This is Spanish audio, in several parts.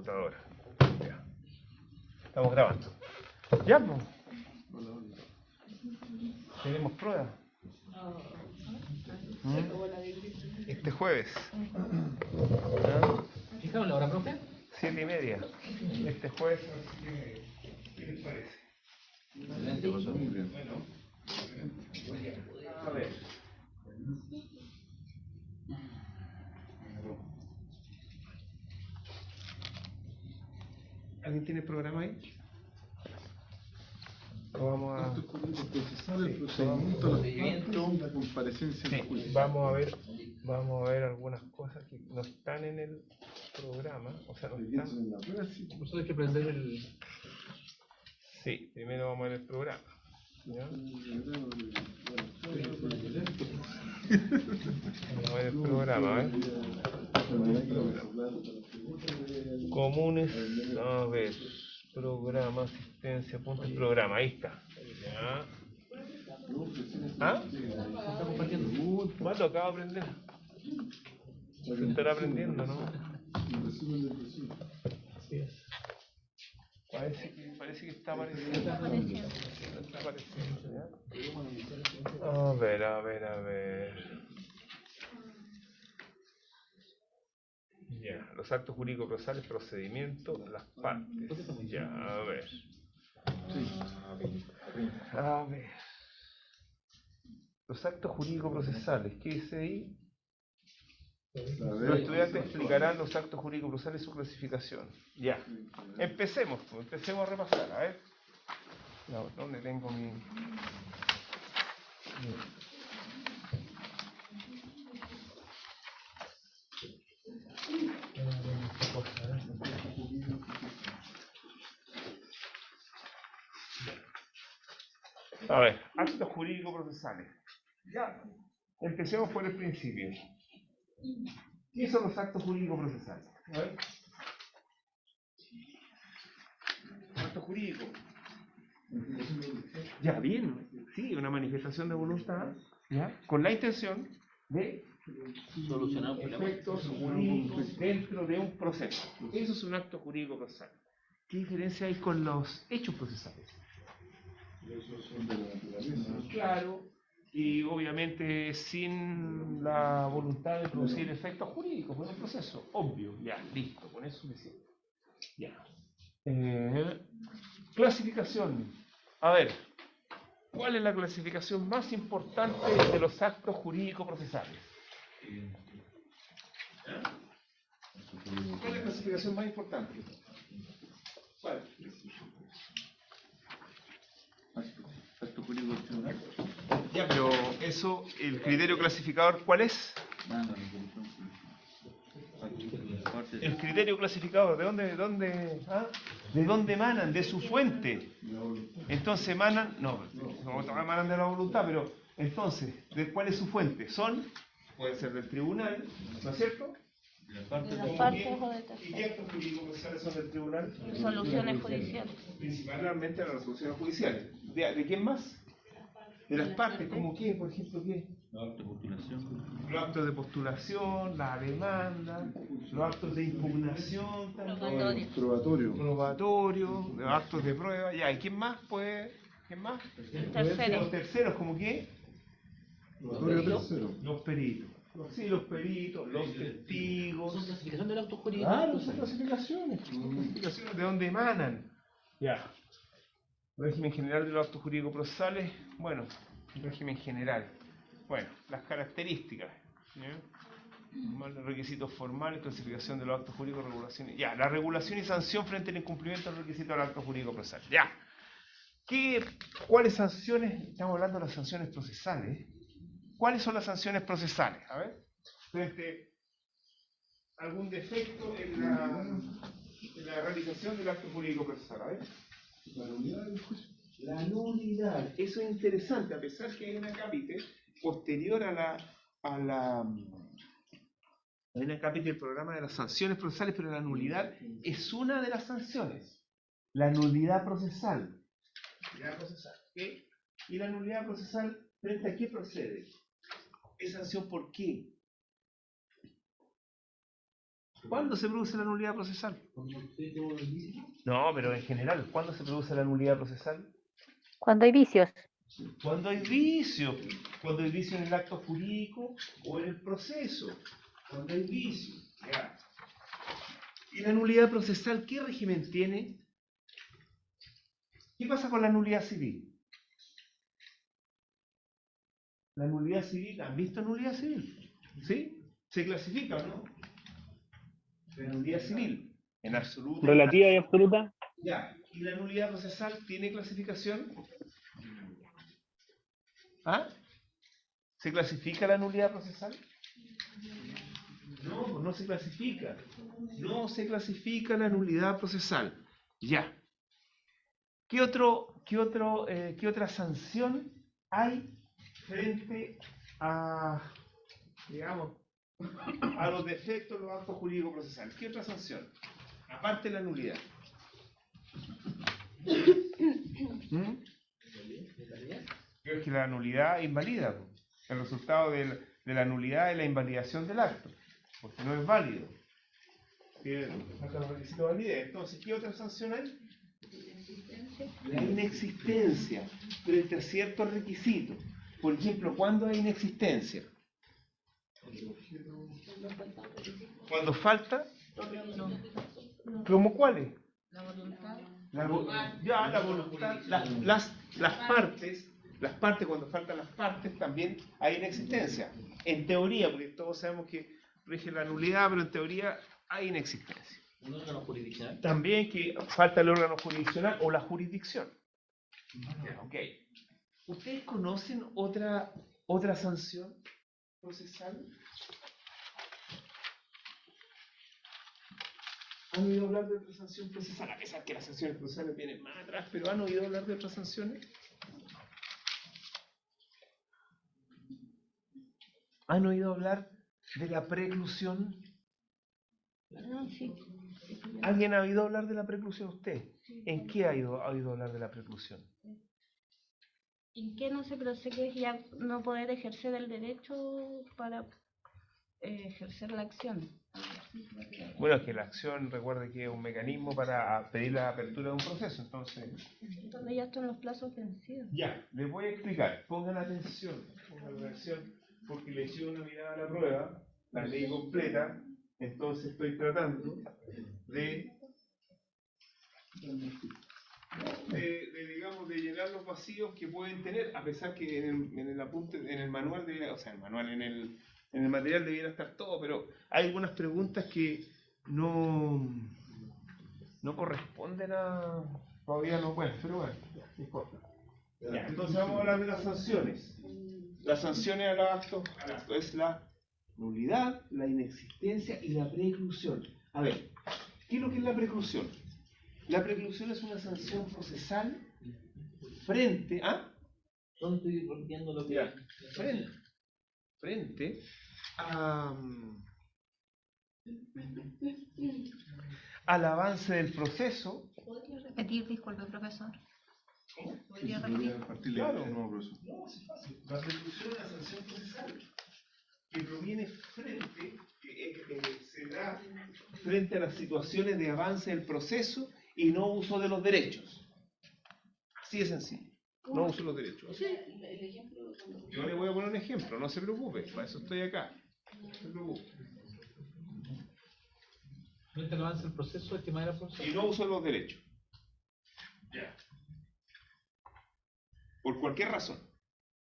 computadora. Ya. Estamos grabando. Ya, pues. Tenemos prueba. Este jueves. ¿Fijaron la hora, profe? 7:30. Este jueves a las 7:30. ¿Qué les parece? Excelente, profesor. Bueno. A ver. ¿Alguien tiene el programa ahí? ¿O vamos a...? Procesar el procedimiento, las partes y la comparecencia en el juicio. Vamos a ver algunas cosas que no están en el programa, o sea, no están. En la prueba, sí. Profesor, hay que prender el... Sí, primero vamos a ver el programa. ¿Ya? Vamos a ver el programa, ¿eh? Comunes, a ver, programa, asistencia, punto y programa, ahí está. ¿Ya? ¿Ah? Está compartiendo. Bueno, acabo de aprender. Se estará aprendiendo, ¿no? Así es. Parece que está apareciendo. Está apareciendo, ¿ya? A ver. Ya, los actos jurídicos procesales, procedimiento, las partes. Ya, a ver. Los actos jurídicos procesales, ¿qué dice ahí? Los estudiantes explicarán los actos jurídicos procesales y su clasificación. Ya. Empecemos a repasar, a ver. No, ¿dónde tengo mi...? A ver, actos jurídicos procesales. Ya. Empecemos por el principio. ¿Qué son los actos jurídicos procesales? A ver. Acto jurídico. Ya, bien. Sí, una manifestación de voluntad, ¿ya? Con la intención de Solucionar efectos jurídicos dentro de un proceso. Eso es un acto jurídico procesal. ¿Qué diferencia hay con los hechos procesales? Claro, y obviamente sin la voluntad de producir efectos jurídicos en un proceso, obvio, ya, listo, con eso me siento. Ya. Clasificación. A ver, ¿cuál es la clasificación más importante de los actos jurídicos procesales? ¿Cuál es la clasificación más importante? ¿Cuál? Acto jurídico opcional. Ya, pero eso, el criterio clasificador, ¿cuál es? El criterio clasificador, ¿de dónde emanan? De su fuente. Entonces emanan, no emanan de la voluntad, pero entonces, ¿de cuál es su fuente? Puede ser del tribunal, ¿no es cierto? De las partes o de ¿Y qué terceros. actos jurídicos procesales son del tribunal? Resoluciones judiciales. Principalmente las resoluciones judiciales. ¿De quién más? De las partes, ¿como qué? Por ejemplo, ¿qué? Los actos de postulación, la demanda, los actos de impugnación, probatorio, los actos de prueba, ya, ¿y quién más puede? ¿Quién más? Terceros. Los terceros, ¿como qué? Los peritos. Sí, los peritos, los testigos. ¿Son clasificación del acto jurídico? Claro, son clasificaciones. ¿De dónde emanan? Ya. Régimen general de los actos jurídicos procesales. Bueno, régimen general. Bueno, las características. ¿Ya? Requisitos formales, clasificación de los actos jurídicos, regulaciones. Ya, la regulación y sanción frente al incumplimiento del requisito del acto jurídico procesal. Ya. ¿Cuáles sanciones? Estamos hablando de las sanciones procesales. ¿Cuáles son las sanciones procesales? A ver. Frente a algún defecto en la realización del acto jurídico procesal. A ver. La nulidad del juicio. La nulidad. Eso es interesante, a pesar que hay una cápite posterior hay una cápite del programa de las sanciones procesales, pero la nulidad es una de las sanciones. La nulidad procesal. ¿Qué? Y la nulidad procesal, ¿frente a qué procede? ¿Es sanción por qué? ¿Cuándo se produce la nulidad procesal? No, pero en general, ¿cuándo se produce la nulidad procesal? Cuando hay vicios. Cuando hay vicio. Cuando hay vicio en el acto jurídico o en el proceso. Cuando hay vicio. Ya. ¿Y la nulidad procesal qué régimen tiene? ¿Qué pasa con la nulidad civil? La nulidad civil, ¿han visto nulidad civil? ¿Sí? ¿Se clasifica o no? La nulidad civil, en absoluto. Relativa y absoluta. Ya. ¿Y la nulidad procesal tiene clasificación? ¿Ah? ¿Se clasifica la nulidad procesal? No, pues no se clasifica. No se clasifica la nulidad procesal. Ya. ¿Qué otra sanción hay frente a, digamos, a los defectos de los actos jurídicos procesales? ¿Qué otra sanción? Aparte de la nulidad. Es que la nulidad invalida. El resultado de la nulidad es la invalidación del acto, porque no es válido. Falta los requisitos de validez. Entonces, ¿qué otra sanción hay? La inexistencia frente a ciertos requisitos. Por ejemplo, ¿cuándo hay inexistencia? Cuando falta. ¿Cómo cuáles? La voluntad. La voluntad, las partes, cuando faltan las partes, también hay inexistencia. En teoría, porque todos sabemos que rige la nulidad, pero en teoría hay inexistencia. ¿Un órgano jurisdiccional? También que falta el órgano jurisdiccional o la jurisdicción. Ok. ¿Ustedes conocen otra sanción procesal? ¿Han oído hablar de otra sanción procesal? A pesar que las sanciones procesales vienen más atrás, pero ¿han oído hablar de otras sanciones? ¿Han oído hablar de la preclusión? Ah, sí. ¿Alguien ha oído hablar de la preclusión usted? ¿En qué ha oído hablar de la preclusión? ¿En qué no sé? Pero sé que es ya no poder ejercer el derecho para ejercer la acción. Bueno, es que la acción, recuerde que es un mecanismo para pedir la apertura de un proceso, entonces... Donde ya están los plazos vencidos. Ya, les voy a explicar. Pongan atención, porque le eché una mirada a la prueba, la leí completa, entonces estoy tratando de digamos, de llenar los vacíos que pueden tener, a pesar que en el apunte, en el manual, en el material debiera estar todo, pero hay algunas preguntas que no corresponden a... Todavía no, bueno, pero bueno, no importa. Ya, entonces vamos a hablar de las sanciones. Las sanciones al acto es la nulidad, la inexistencia y la preclusión. A ver, ¿qué es lo que es la preclusión? La preclusión es una sanción procesal frente a... ¿Dónde estoy repitiendo lo que... Ya, frente al avance del proceso. ¿Podría repetir, disculpe, profesor? ¿Podría Sí, repetir? a partir de Claro. nuevo, profesor. No, es fácil. La preclusión es una sanción procesal que proviene se da frente a las situaciones de avance del proceso y no uso de los derechos. Así de sencillo. No uso los derechos. Yo le voy a poner un ejemplo, no se preocupe, para eso estoy acá. No se preocupe. Mientras avanza el proceso, estimada profesora. Y no uso los derechos. Ya. Por cualquier razón,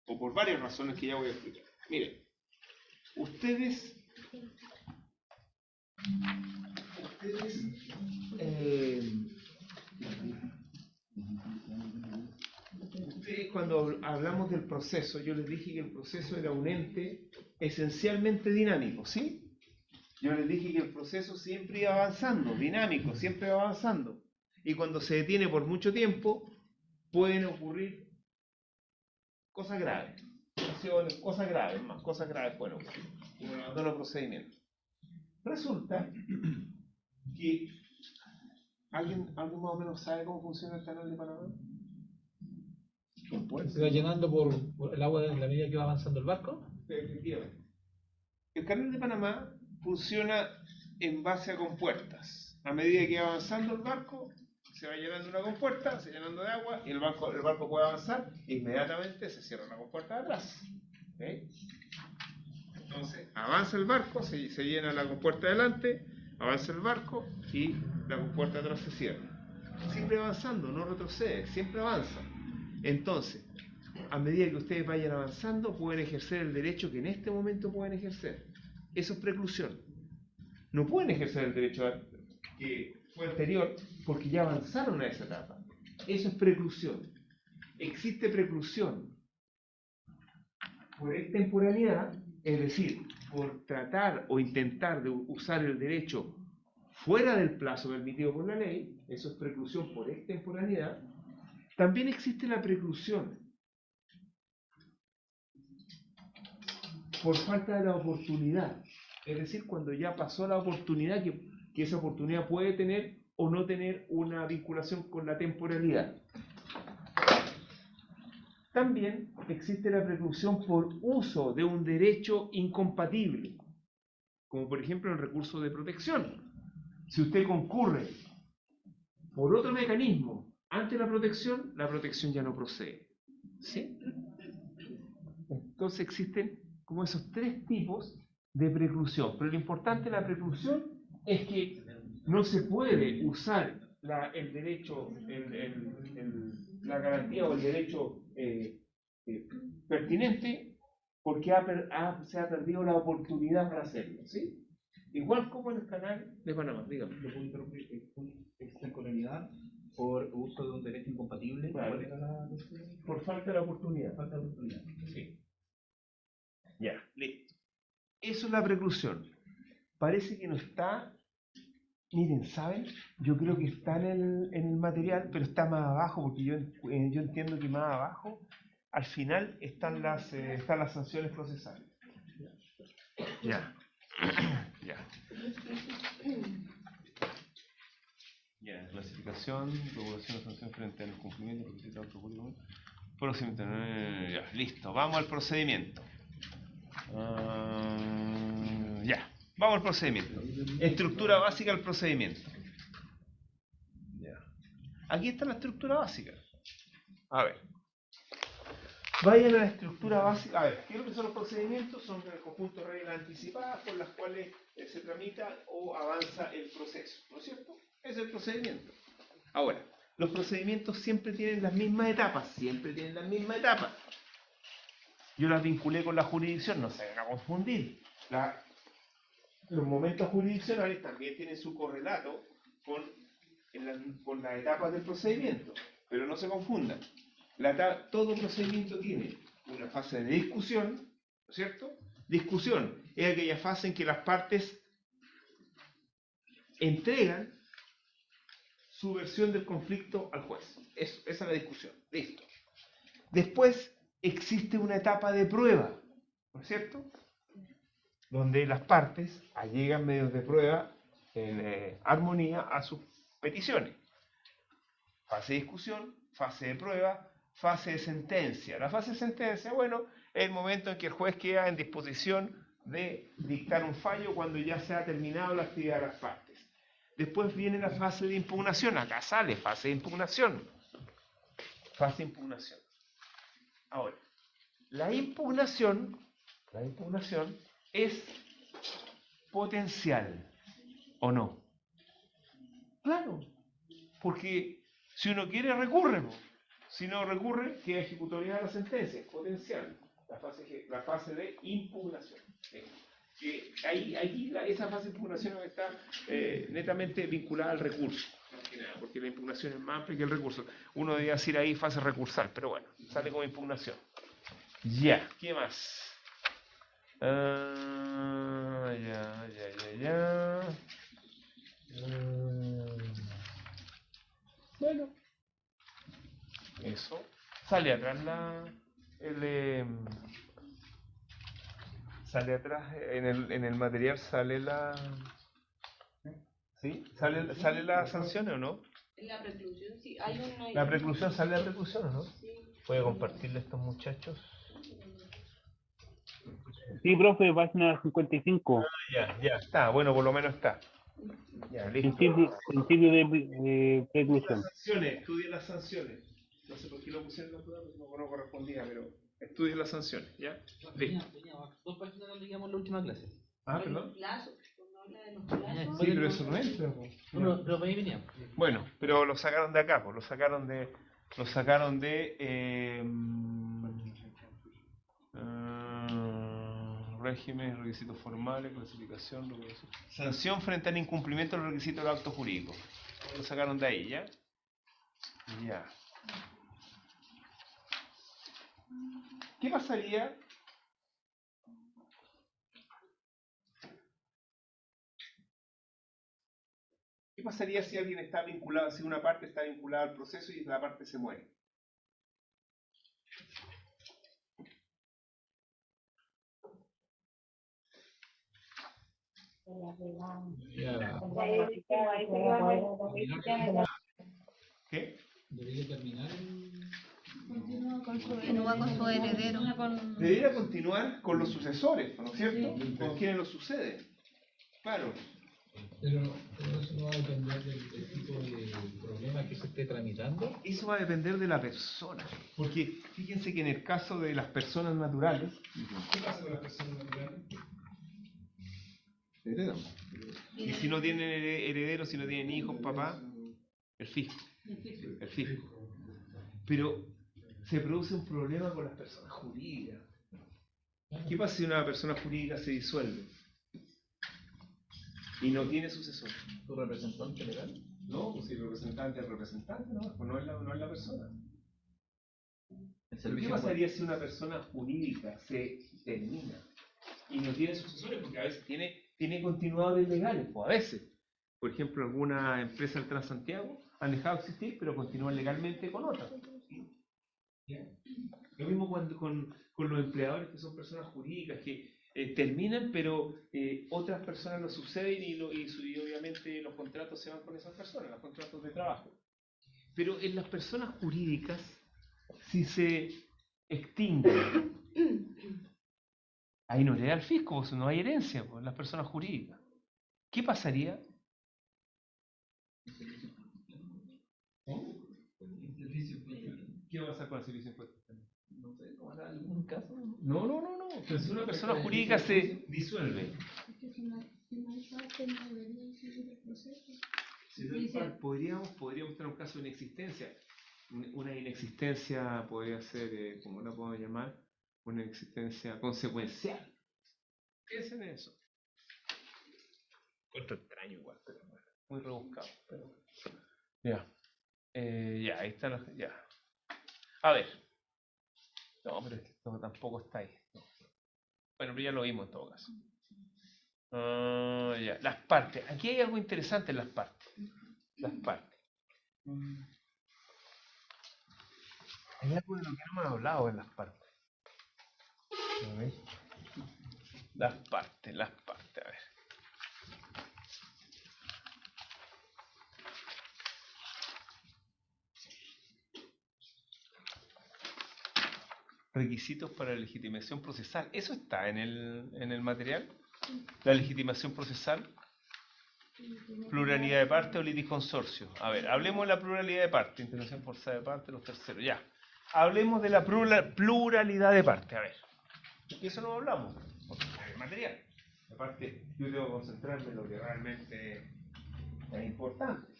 o por varias razones que ya voy a explicar. Miren, ustedes cuando hablamos del proceso, yo les dije que el proceso era un ente esencialmente dinámico, ¿sí? Yo les dije que el proceso siempre iba avanzando, dinámico, siempre va avanzando. Y cuando se detiene por mucho tiempo, pueden ocurrir cosas graves. Cosas graves pueden ocurrir. Como el abandono de procedimiento. Resulta que ¿alguien más o menos sabe cómo funciona el canal de Panamá? Se va llenando por el agua en la medida que va avanzando el barco. Efectivamente. El canal de Panamá funciona en base a compuertas. A medida que va avanzando el barco, se va llenando una compuerta, se va llenando de agua, y el barco puede avanzar, e inmediatamente se cierra una compuerta de atrás. ¿Okay? Entonces, avanza el barco, se llena la compuerta de adelante, avanza el barco y la compuerta de atrás se cierra. Siempre avanzando, no retrocede, siempre avanza. Entonces, a medida que ustedes vayan avanzando, pueden ejercer el derecho que en este momento pueden ejercer. Eso es preclusión. No pueden ejercer el derecho que fue anterior porque ya avanzaron a esa etapa. Eso es preclusión. Existe preclusión por extemporaneidad, es decir, por tratar o intentar de usar el derecho fuera del plazo permitido por la ley. Eso es preclusión por extemporaneidad. También existe la preclusión por falta de la oportunidad, es decir, cuando ya pasó la oportunidad, que esa oportunidad puede tener o no tener una vinculación con la temporalidad. También existe la preclusión por uso de un derecho incompatible, como por ejemplo el recurso de protección. Si usted concurre por otro mecanismo ante la protección ya no procede. ¿Sí? Entonces existen como esos tres tipos de preclusión. Pero lo importante de la preclusión es que no se puede usar el derecho, la garantía o el derecho pertinente porque se ha perdido la oportunidad para hacerlo. ¿Sí? Igual como en el canal de Panamá. Dígame. ¿Lo puedo interrumpir? Extemporaneidad por uso de un derecho incompatible. Claro. ¿Cuál era la Por falta de la oportunidad. falta de oportunidad? Sí. Ya, listo. Eso es la preclusión. Parece que no está. Miren, ¿saben? Yo creo que está en el material, pero está más abajo, porque yo entiendo que más abajo, al final, están las sanciones procesales. Ya. Ya. Ya, clasificación, regulación de sanción frente al cumplimiento de requisitos de otro público. Procedimiento. Ya, listo. Vamos al procedimiento. Ya, vamos al procedimiento. Estructura básica del procedimiento. Ya. Aquí está la estructura básica. A ver. Vayan a la estructura básica. A ver, ¿qué es lo que son los procedimientos? Son el conjunto de reglas anticipadas por las cuales se tramita o avanza el proceso. ¿No es cierto? Ese es el procedimiento. Ahora, los procedimientos siempre tienen las mismas etapas. Siempre tienen las mismas etapas. Yo las vinculé con la jurisdicción, no se vayan a confundir. Los momentos jurisdiccionales también tienen su correlato con las etapas del procedimiento, pero no se confundan. Todo procedimiento tiene una fase de discusión, ¿no es cierto? Discusión es aquella fase en que las partes entregan su versión del conflicto al juez. Esa es la discusión. Listo. Después existe una etapa de prueba, ¿no es cierto? Donde las partes allegan medios de prueba en armonía a sus peticiones. Fase de discusión, fase de prueba, fase de sentencia. La fase de sentencia, bueno, es el momento en que el juez queda en disposición de dictar un fallo cuando ya se ha terminado la actividad de las partes. Después viene la fase de impugnación. Acá sale fase de impugnación. Fase de impugnación. Ahora, la impugnación es potencial, ¿o no? Claro, porque si uno quiere recurre, si no recurre, queda ejecutoriada la sentencia, es potencial, la fase de impugnación. Esa fase de impugnación está netamente vinculada al recurso, porque la impugnación es más amplia que el recurso. Uno debería decir ahí fase recursal, pero bueno, sale como impugnación. Ya, ¿qué más? Bueno, eso. Sale atrás sale atrás, en el material sale ¿sí? ¿Sale la sanción o no? La preclusión, sí, hay una... ¿La preclusión sale la preclusión o no? Sí. ¿Puede compartirle a estos muchachos? Sí, profe, página 55. Ya está, bueno, por lo menos está. Ya, listo. Principio de Las preclusión. sanciones, estudien las sanciones. No sé por qué lo pusieron en la prueba, no correspondía, pero estudien las sanciones, ¿ya? Listo. Tenía 2 páginas donde íbamos la última clase. Ah, perdón. Plazo, cuando habla de los plazos. Sí, pero eso no entra. Po. Pero ahí veníamos. Bueno, pero lo sacaron de acá, pues lo sacaron de régimen, requisitos formales, clasificación, sanción frente al incumplimiento de los requisitos del acto jurídico. Lo sacaron de ahí, ¿ya? Ya. ¿Qué pasaría? ¿Qué pasaría si alguien está vinculado, si una parte está vinculada al proceso y la parte se muere? ¿Qué? Debería terminar Continúa con su heredero. Debería continuar con los sucesores, ¿no es cierto? Con quienes lo suceden. Claro. Pero eso no va a depender del tipo de problema que se esté tramitando. Eso va a depender de la persona. Porque fíjense que en el caso de las personas naturales, ¿qué pasa con las personas naturales? Heredan. Y si no tienen herederos, si no tienen hijos, papá, el fisco. El fisco. Pero se produce un problema con las personas jurídicas. ¿Qué pasa si una persona jurídica se disuelve y no tiene sucesor? ¿Tu representante legal? No, pues si el representante es el representante, no es la persona. ¿Qué pasaría si una persona jurídica se termina y no tiene sucesores? Porque a veces tiene continuadores legales, pues a veces. Por ejemplo, algunas empresas del Transantiago han dejado de existir, pero continúan legalmente con otras. ¿Ya? Lo mismo con los empleadores que son personas jurídicas que terminan, pero otras personas lo suceden y obviamente los contratos se van con esas personas, los contratos de trabajo. Pero en las personas jurídicas, si se extinguen, ahí no le da el fisco, pues no hay herencia por las personas jurídicas. ¿Qué pasaría? ¿Qué va a pasar con el servicio de impuestos? No sé, ¿tomará algún caso? No. Pero si una persona jurídica se disuelve, podríamos tener un caso de inexistencia. Una inexistencia podría ser, ¿cómo la podemos llamar? Una inexistencia consecuencial. Piensen en eso. Cuento extraño igual, pero muy rebuscado. Pero... Ya. Ya, ahí está. Ya. A ver. No, pero esto tampoco está ahí. No. Bueno, pero ya lo vimos en todo caso. Ya. Las partes. Aquí hay algo interesante en las partes. Las partes. Hay algo de lo que no hemos hablado en las partes. A ver. Las partes, a ver. Requisitos para la legitimación procesal. ¿Eso está en el material? La legitimación procesal. Pluralidad de parte o litisconsorcio. A ver, hablemos de la pluralidad de parte. Intervención forzada de parte, los terceros. Ya. Hablemos de la pluralidad de parte. A ver. ¿De eso no hablamos? Porque está en el material. Aparte, yo tengo que concentrarme en lo que realmente es importante.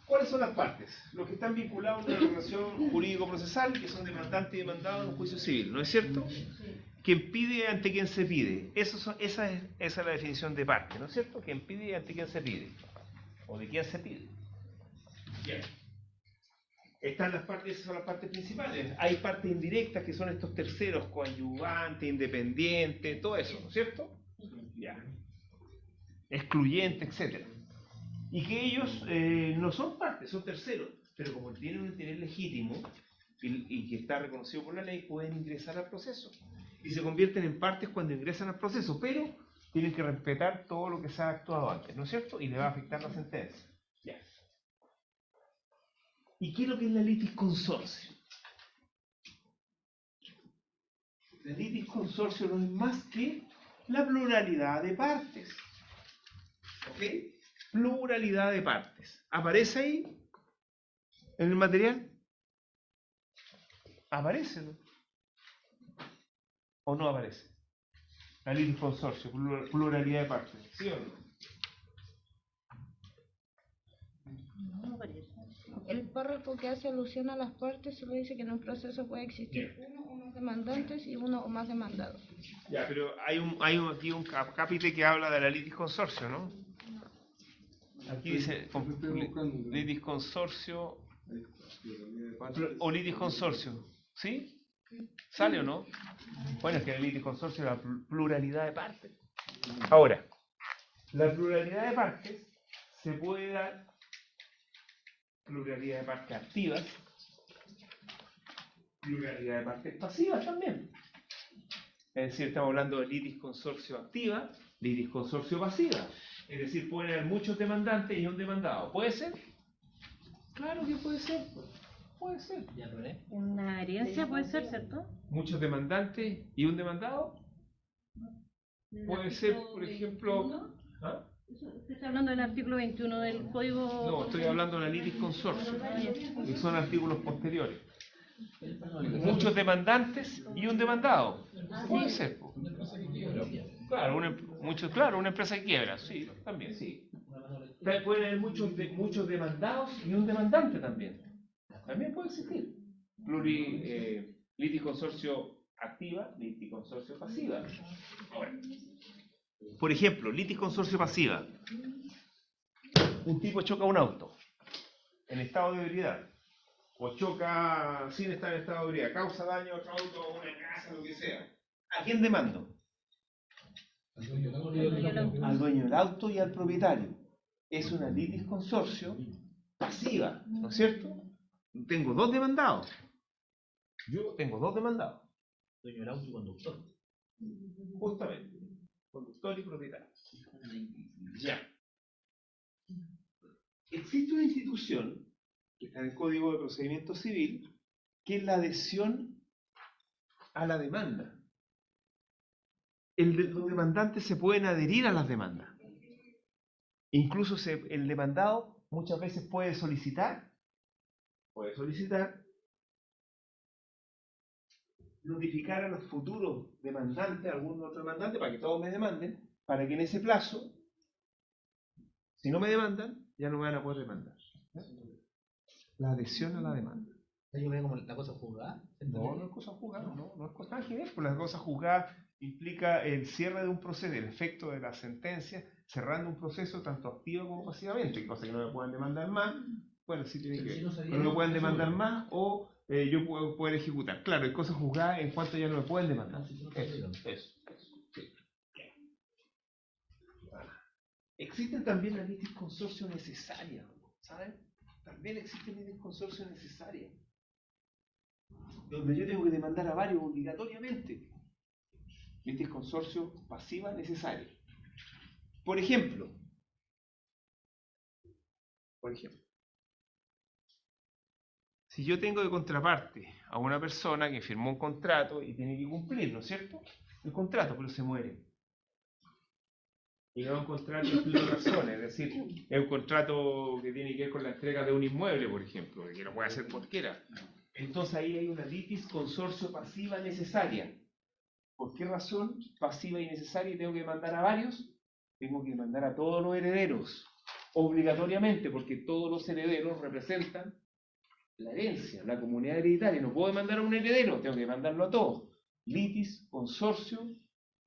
¿Cuáles son las partes? Los que están vinculados a una relación jurídico-procesal, que son demandante y demandado en un juicio civil, ¿no es cierto? Quien pide ante quien se pide. Esa es la definición de parte, ¿no es cierto? Quien pide ante quien se pide. O de quién se pide. Bien. Están las partes, esas son las partes principales. Hay partes indirectas que son estos terceros, coadyuvantes, independientes, todo eso, ¿no es cierto? Ya. Excluyente, etcétera. Y que ellos no son partes, son terceros, pero como tienen un interés legítimo y que está reconocido por la ley, pueden ingresar al proceso. Y se convierten en partes cuando ingresan al proceso, pero tienen que respetar todo lo que se ha actuado antes, ¿no es cierto? Y le va a afectar la sentencia. Ya. ¿Y qué es lo que es la litis consorcio? La litis consorcio consorcio no es más que la pluralidad de partes. ¿Ok? Pluralidad de partes. ¿Aparece ahí en el material? ¿Aparece, no? ¿O no aparece? La litis consorcio, pluralidad de partes. ¿Sí o no? El párrafo que hace alusión a las partes solo dice que en un proceso puede existir uno o más demandantes y uno o más demandados. Ya, pero hay aquí un capítulo que habla de la litis consorcio, ¿no? Aquí dice litis consorcio o litis consorcio, ¿sí? ¿Sale o no? Bueno, es que la litis consorcio es la pluralidad de partes. Ahora, la pluralidad de partes se puede dar pluralidad de partes activas, pluralidad de partes pasivas también. Es decir, estamos hablando de litis consorcio activa, litis consorcio pasiva. Es decir, pueden haber muchos demandantes y un demandado. ¿Puede ser? Claro que puede ser. Puede ser. Una herencia puede ser, ¿cierto? Muchos demandantes y un demandado. Puede ser, por ejemplo... ¿Ah? Usted está hablando del artículo 21 del Código... No, estoy hablando de la litis consorcio, que son artículos posteriores. Muchos demandantes y un demandado. Puede ser. Claro, una empresa que quiebra, sí, también, sí. Pueden haber muchos demandados y un demandante también. También puede existir. Litis consorcio activa, litis consorcio pasiva. Ahora, por ejemplo, litis consorcio pasiva. Un tipo choca un auto en estado de ebriedad, o choca sin estar en estado de ebriedad, causa daño a otro auto, una casa, lo que sea. ¿A quién demando? Al dueño del auto y al propietario. Es una litis consorcio pasiva, ¿no es cierto? Tengo dos demandados. Yo tengo dos demandados. Dueño del auto y conductor. Justamente. Conductor y propietario. Ya. Existe una institución que está en el Código de Procedimiento Civil, que es la adhesión a la demanda. Los demandantes se pueden adherir a las demandas. Incluso el demandado muchas veces puede solicitar notificar a los futuros demandantes, a algún otro demandante, para que todos me demanden, para que en ese plazo, si no me demandan, ya no me van a poder demandar. La adhesión a la demanda. ¿Yo veo como la cosa juzgada? No, no es cosa juzgada, no es cosa juzgada, pues la cosa juzgada implica el cierre de un proceso, el efecto de la sentencia, cerrando un proceso tanto activo como pasivamente, cosa que no me puedan demandar más, bueno, sí tiene que ver, no me puedan demandar más o yo puedo poder ejecutar. Claro, hay cosas juzgadas en cuanto ya no me pueden demandar. Eso. Sí. Existen también las litis consorcio necesarias, ¿saben? También existen litis consorcio necesarias, donde yo tengo que demandar a varios obligatoriamente. Litis consorcio pasiva necesaria. Por ejemplo, si yo tengo de contraparte a una persona que firmó un contrato y tiene que cumplir, ¿no es cierto? El contrato, pero se muere. Y no es un contrato de razones, es decir, es un contrato que tiene que ver con la entrega de un inmueble, por ejemplo, que no puede hacer cualquiera. Entonces ahí hay una litis consorcio pasiva necesaria. ¿Por qué razón pasiva y necesaria y tengo que demandar a varios? Tengo que demandar a todos los herederos, obligatoriamente, porque todos los herederos representan la herencia, la comunidad hereditaria. No puedo demandar a un heredero, tengo que demandarlo a todos. Litis consorcio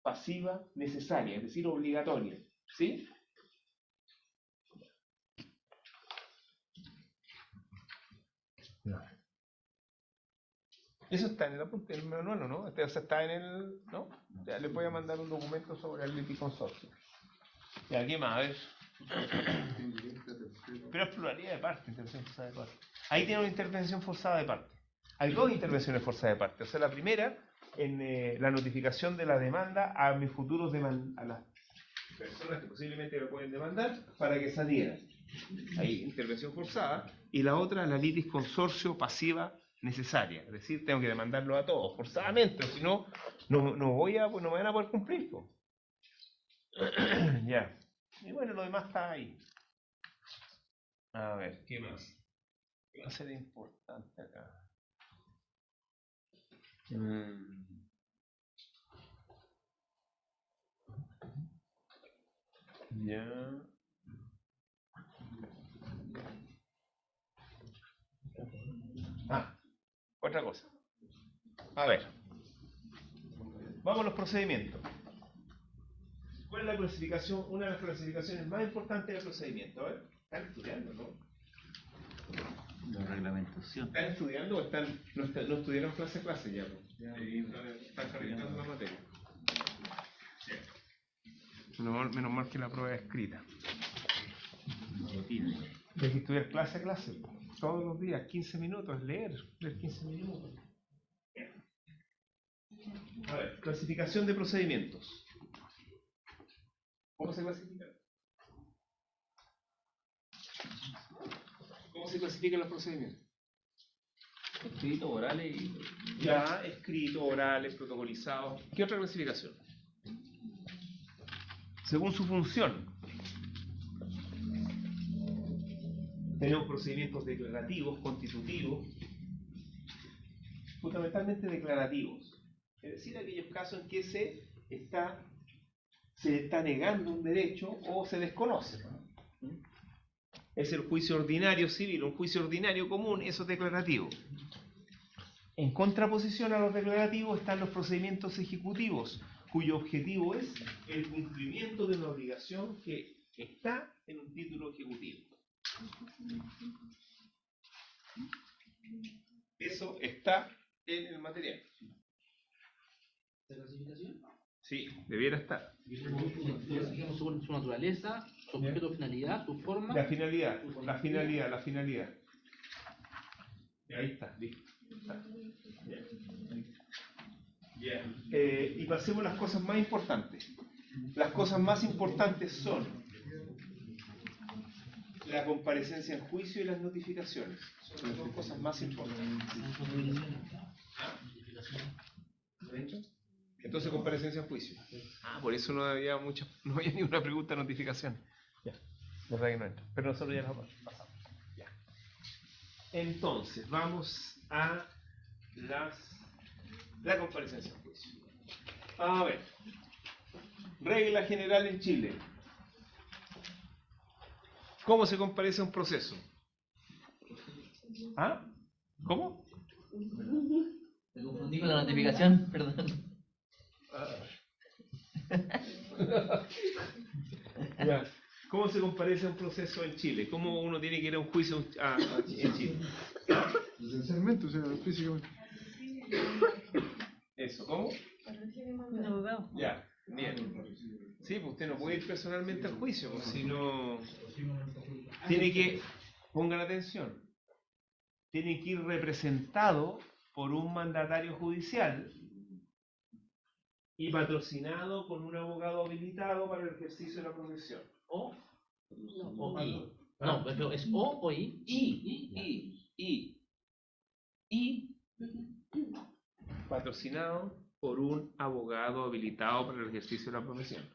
pasiva necesaria, es decir, obligatoria. ¿Sí? Eso está en el manual, ¿no? O sea, está en el... ¿no? Ya les voy a mandar un documento sobre el litis consorcio. ¿Y aquí más? A ver. Pero es pluralidad de parte, intervención forzada de parte. Ahí tiene una intervención forzada de parte. Hay dos intervenciones forzadas de parte. O sea, la primera, en la notificación de la demanda a mis futuros a las personas que posiblemente me pueden demandar para que se adhieran. Ahí, intervención forzada. Y la otra, la litis consorcio pasiva necesaria. Es decir, tengo que demandarlo a todos, forzadamente, o si no, pues no me van a poder cumplir. Po. Ya. Y bueno, lo demás está ahí. A ver, ¿qué más? ¿Qué va a ser importante acá? Ya. Otra cosa. A ver. Vamos a los procedimientos. ¿Cuál es la clasificación? Una de las clasificaciones más importantes del procedimiento. A ver, ¿están estudiando, no? La reglamentación. ¿Están estudiando o no estudiaron clase ya? Están calentando la materia. Menos mal que la prueba es escrita. Hay que estudiar clase a clase. Todos los días, 15 minutos, leer 15 minutos. A ver, clasificación de procedimientos. ¿Cómo se clasifica? ¿Cómo se clasifican los procedimientos? Escritos, orales y... Ya, escritos, orales, protocolizados. ¿Qué otra clasificación? Según su función. Tenemos procedimientos declarativos, constitutivos, fundamentalmente declarativos. Es decir, aquellos casos en que se está negando un derecho o se desconoce. Es el juicio ordinario civil, un juicio ordinario común, eso es declarativo. En contraposición a los declarativos están los procedimientos ejecutivos, cuyo objetivo es el cumplimiento de una obligación que está en un título ejecutivo. Eso está en el material. ¿La clasificación? Sí, debiera estar. Digamos su naturaleza, su objeto, finalidad, su forma. La finalidad. Ahí está, listo. Y pasemos a las cosas más importantes. Las cosas más importantes son la comparecencia en juicio y las notificaciones. Son las dos cosas más importantes. Entonces, comparecencia en juicio. Por eso no había ni una pregunta de notificación. Ya, verdad que no entra. Pero nosotros ya nos pasamos. Ya. Entonces, vamos a la comparecencia en juicio. A ver. Regla general en Chile. ¿Cómo se comparece a un proceso? ¿Ah? ¿Cómo? Me confundí con la notificación, perdón. Ya. ¿Cómo se comparece a un proceso en Chile? ¿Cómo uno tiene que ir a un juicio en Chile? Esencialmente, o sea, físicamente. Eso, ¿cómo? Un abogado. Ya, bien. Sí, pues usted no puede ir personalmente al juicio, pues, si no... Tiene que, pongan atención, tiene que ir representado por un mandatario judicial y patrocinado con un abogado habilitado para el ejercicio de la profesión. O I. No, pero es o I. I. Patrocinado por un abogado habilitado para el ejercicio de la profesión.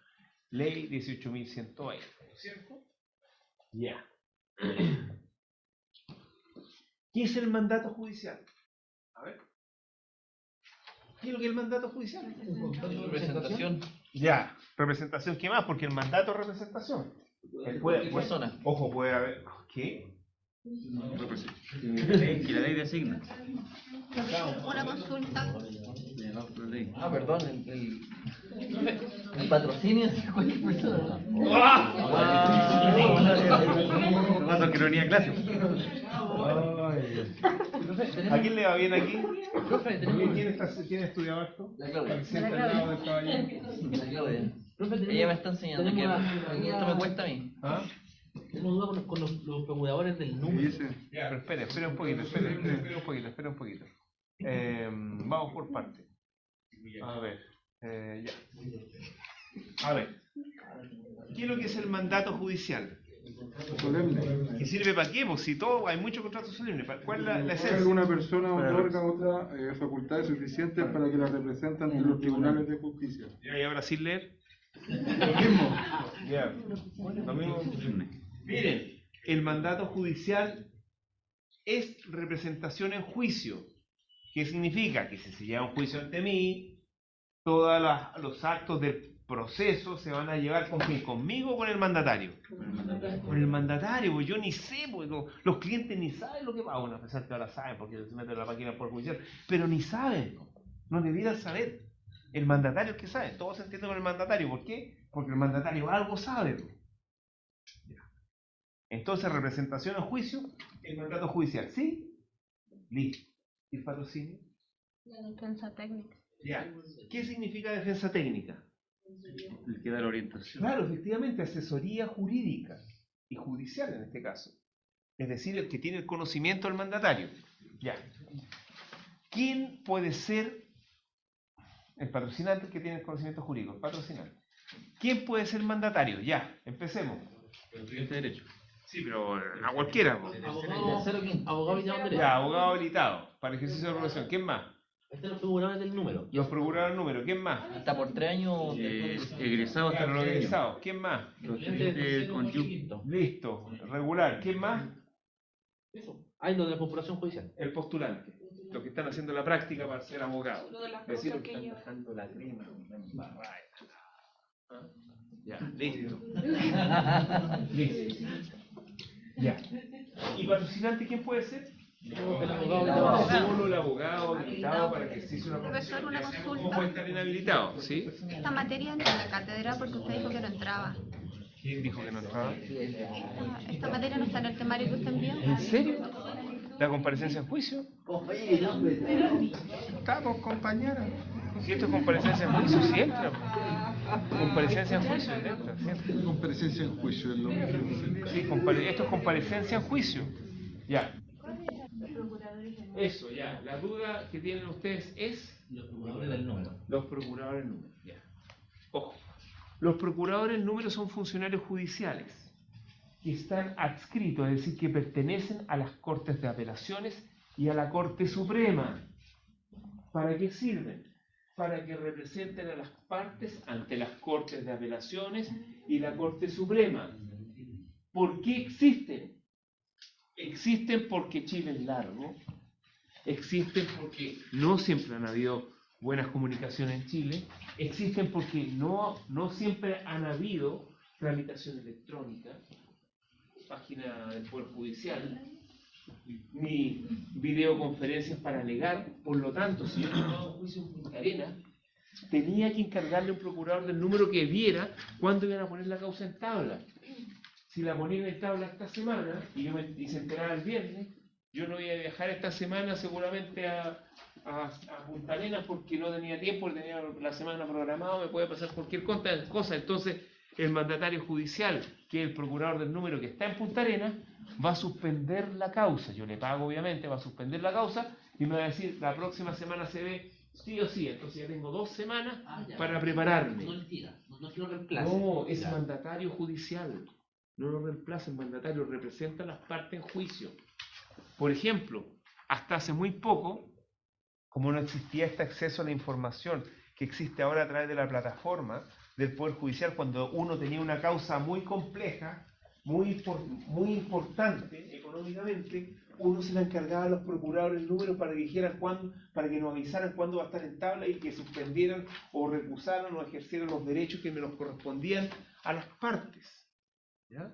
Ley 18.120, ¿no es cierto? Ya. ¿Qué es el mandato judicial? A ver. ¿Qué es lo que es el mandato judicial? Representación. Ya. Representación, ¿qué más? Porque el mandato es representación. Persona. Ojo, puede haber... ¿Qué? Que la ley designa. Una consulta. Perdón, el patrocinio de 50 personas. Lo pasa que no venía a clase. ¿A quién le va bien aquí? Profe, ¿Quién estudiaba esto? La Claudia. Al centro al lado del caballero. La Claudia. Ella me está enseñando que esto me cuesta a mí. ¿Ah? Tenemos dudas con los procuradores del número. Ya, pero espera un poquito. Vamos por partes. A ver, ya. A ver, ¿qué es lo que es el mandato judicial? Solemne. ¿Que sirve para qué? Pues si todo, hay muchos contratos solemnes. ¿Cuál es la esencia? Alguna persona otorga otras facultades suficientes para que la represente ante los tribunales de justicia. ¿Y ahora sin leer? Lo mismo. Ya. Lo mismo. Miren, el mandato judicial es representación en juicio. ¿Qué significa? Que si se lleva un juicio ante mí, todos los actos del proceso se van a llevar ¿con quién? ¿Conmigo o con el mandatario? Con el mandatario, pues yo ni sé, pues los clientes ni saben lo que va. Bueno, a pesar que ahora saben porque se meten en la máquina por judicial, pero ni saben, no debieran saber. El mandatario es que sabe, todos se entienden con el mandatario. ¿Por qué? Porque el mandatario algo sabe. Entonces, representación en juicio, el mandato judicial, ¿sí? Listo. ¿Y el patrocinio? La defensa técnica. Ya. ¿Qué significa defensa técnica? El que da la orientación. Claro, efectivamente, asesoría jurídica y judicial en este caso. Es decir, el que tiene el conocimiento del mandatario. Ya. ¿Quién puede ser el patrocinante que tiene el conocimiento jurídico? El patrocinante. ¿Quién puede ser mandatario? Ya, empecemos. El estudiante de Derecho. Sí, pero a cualquiera. Po. Abogado habilitado en derecho. Ya, abogado habilitado para ejercicio de profesión. ¿Quién más? Este es los procuradores del número. Los procuradores número. ¿Quién más? Hasta por 3 años. Egresado hasta Claro, los egresados. ¿Quién más? Los estudiantes con YUC. Listo. Regular. ¿Quién más? Eso. Hay lo de la corporación judicial. El postulante. Los que están haciendo la práctica para ser abogados. Lo de las Es decir, cosas los que que están lleva. dejando la crema, una embarrada. ¿Ah? Ya, listo. Listo. Ya. ¿Y patrocinante quién puede ser? El abogado. Solo el abogado habilitado para que se hice una Profesor, una consulta. ¿Cómo puede estar inhabilitado? ¿Sí? Esta materia entra en la cátedra porque usted dijo que no entraba. ¿Quién dijo que no entraba? Esta materia no está en el temario que usted envió. ¿En serio? ¿La comparecencia en juicio? Estamos, compañera. Si esto es comparecencia en juicio, sí entra. Comparecencia en juicio, entra, sí entra. Comparecencia en juicio es lo mismo. Sí, esto es comparecencia en juicio. Ya. Eso, ya. La duda que tienen ustedes es Los procuradores del número. los procuradores número. Ya. Ojo. Los procuradores número son funcionarios judiciales que están adscritos, es decir, que pertenecen a las Cortes de Apelaciones y a la Corte Suprema. ¿Para qué sirven? Para que representen a las partes ante las Cortes de Apelaciones y la Corte Suprema. ¿Por qué existen? Existen porque Chile es largo, existen porque no siempre han habido buenas comunicaciones en Chile, existen porque no siempre han habido tramitación electrónica, página del Poder Judicial, ni videoconferencias para alegar. Por lo tanto, si yo tomaba un juicio en Punta Arenas, tenía que encargarle a un procurador del número que viera cuándo iban a poner la causa en tabla. Si la ponían en tabla esta semana y se enteraba el viernes, yo no iba a viajar esta semana seguramente a Punta Arenas porque no tenía tiempo, tenía la semana programada, me puede pasar cualquier cosa. Entonces, el mandatario judicial, que es el procurador del número que está en Punta Arenas, va a suspender la causa. Yo le pago, obviamente, va a suspender la causa y me va a decir, la próxima semana se ve sí o sí. Entonces ya tengo 2 semanas para prepararme. No le tira, no lo reemplaza. No, es mandatario judicial. No lo reemplaza, el mandatario representa a las partes en juicio. Por ejemplo, hasta hace muy poco, como no existía este acceso a la información que existe ahora a través de la plataforma del Poder Judicial, cuando uno tenía una causa muy compleja, muy importante económicamente, uno se la encargaba a los procuradores del número para que dijeran cuándo, para que nos avisaran cuándo va a estar en tabla y que suspendieran o recusaran o ejercieran los derechos que me los correspondían a las partes. ¿Ya?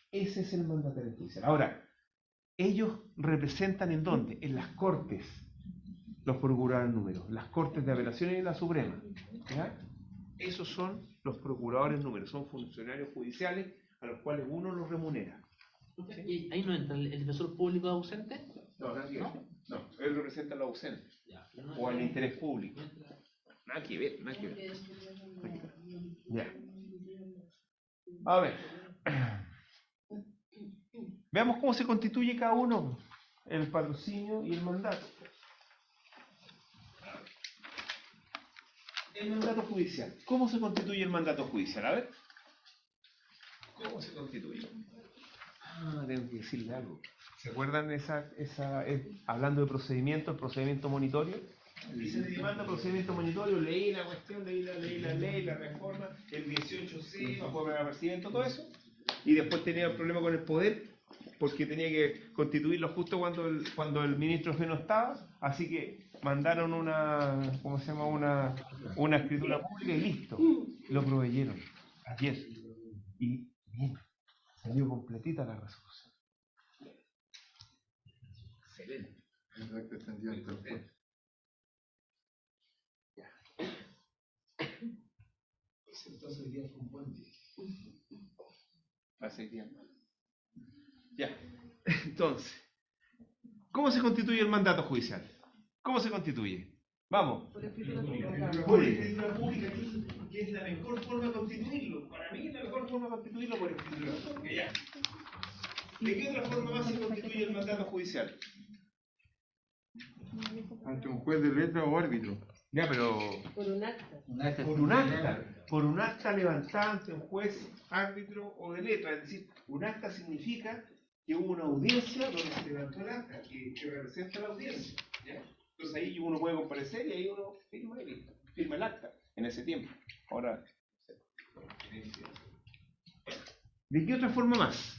Ese es el mandatario judicial. Ahora, ellos representan ¿en dónde? En las cortes, los procuradores número, las cortes de apelaciones y la Suprema. ¿Ya? Esos son los procuradores número, son funcionarios judiciales a los cuales uno los remunera. ¿Sí? ¿Y ahí no entra el defensor público ausente? No, no, él representa a los ausentes o al interés público. Nada que ver, nada que ver. Ya. A ver. Veamos cómo se constituye cada uno, el patrocinio y el mandato. El mandato judicial. ¿Cómo se constituye el mandato judicial? A ver. ¿Cómo se constituye? Ah, tengo que decirle algo. ¿Se acuerdan hablando de procedimiento, el procedimiento monitorio? Y se le manda procedimiento monitorio, leí la cuestión, leí la ley, la reforma, el 18C, apoyo al procedimiento, todo eso. Y después tenía el problema con el poder, porque tenía que constituirlo justo cuando el ministro Fe no estaba, así que mandaron una escritura pública y listo. Lo proveyeron ayer. Y bien, salió completita la resolución. Excelente. Exacto, extendido ante el juez. Entonces hoy día fue un buen día. Hace tiempo. Ya. Entonces, ¿cómo se constituye el mandato judicial? ¿Cómo se constituye? Vamos. Por escritura pública, que es la mejor forma de constituirlo. Para mí es la mejor forma de constituirlo por escritura pública. Ya. ¿De qué otra forma más se constituye el mandato judicial? Ante un juez de letra o árbitro. Ya, pero... Por un acta. Por un acta levantada ante un juez, árbitro o de letra. Es decir, un acta significa que hubo una audiencia donde se levantó el acta, que representa la audiencia. ¿Ya? Entonces ahí uno puede comparecer y ahí uno firma y listo. Firma el acta en ese tiempo. Ahora, ¿de qué otra forma más?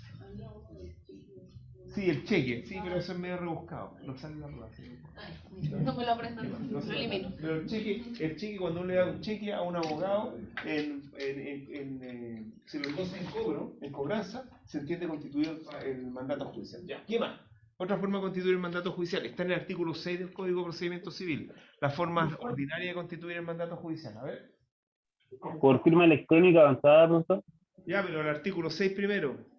Sí, el cheque, sí, pero eso es medio rebuscado. No sale la prueba. No me lo aprendan, lo elimino. Pero el cheque, cuando uno le da un cheque a un abogado, si lo endosa en cobranza, se entiende constituido el mandato judicial. Ya. ¿Qué más? Otra forma de constituir el mandato judicial está en el artículo 6 del Código de Procedimiento Civil. La forma ordinaria de constituir el mandato judicial. A ver. Por firma electrónica avanzada, profesor. Ya, pero el artículo 6 primero.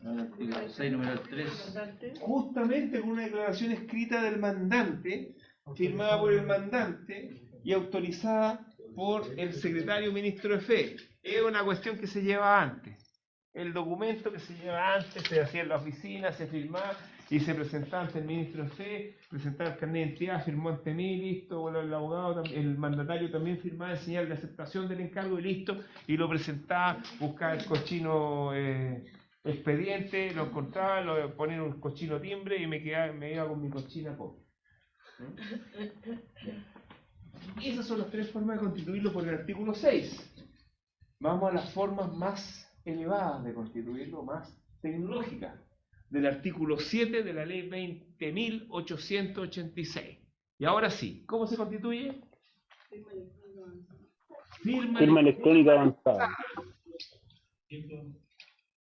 Artículo 6, número 3. Justamente con una declaración escrita del mandante, firmada por el mandante y autorizada por el secretario ministro de Fe. Es una cuestión que se lleva antes. El documento que se lleva antes se hacía en la oficina, se firmaba y se presentaba ante el ministro de Fe, presentaba el carnet de identidad, firmó ante mí, listo, bueno, el abogado, el mandatario también firmaba el señal de aceptación del encargo y listo, y lo presentaba, buscaba el cochino expediente, lo encontraba, lo ponía en un cochino timbre y me iba con mi cochina copia. Y esas son las tres formas de constituirlo por el artículo 6. Vamos a las formas más elevadas de constituirlo, más tecnológicas, del artículo 7 de la ley 20.886. Y ahora sí, ¿cómo se constituye? Firma electrónica avanzada.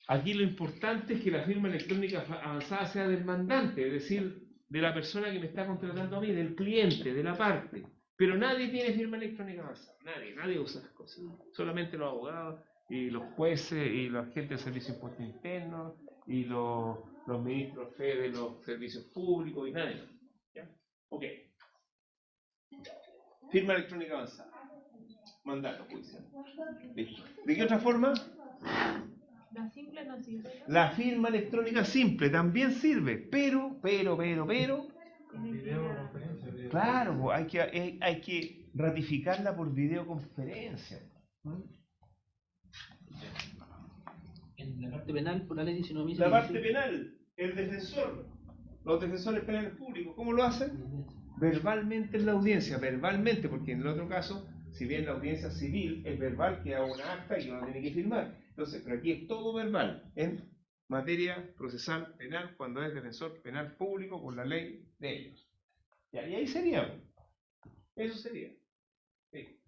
Aquí lo importante es que la firma electrónica avanzada sea del mandante, es decir, de la persona que me está contratando a mí, del cliente, de la parte. Pero nadie tiene firma electrónica avanzada, nadie usa esas cosas. Solamente los abogados y los jueces y la gente del Servicio de Impuestos Internos y los ministros de fe de los servicios públicos y nadie. ¿Ya? Ok. Firma electrónica avanzada. Mandato judicial. Listo. ¿De qué otra forma? La simple no sirve. La firma electrónica simple también sirve, pero, claro, hay que ratificarla por videoconferencia. En la parte penal, por la ley 19.000. La parte penal, el defensor, los defensores penales públicos, ¿cómo lo hacen? Verbalmente en la audiencia, verbalmente, porque en el otro caso, si bien la audiencia civil es verbal, queda una acta y uno tiene que firmar. Entonces, pero aquí es todo verbal, en materia procesal penal, cuando es defensor penal público por la ley de ellos. Y ahí sería. Eso sería. Sí.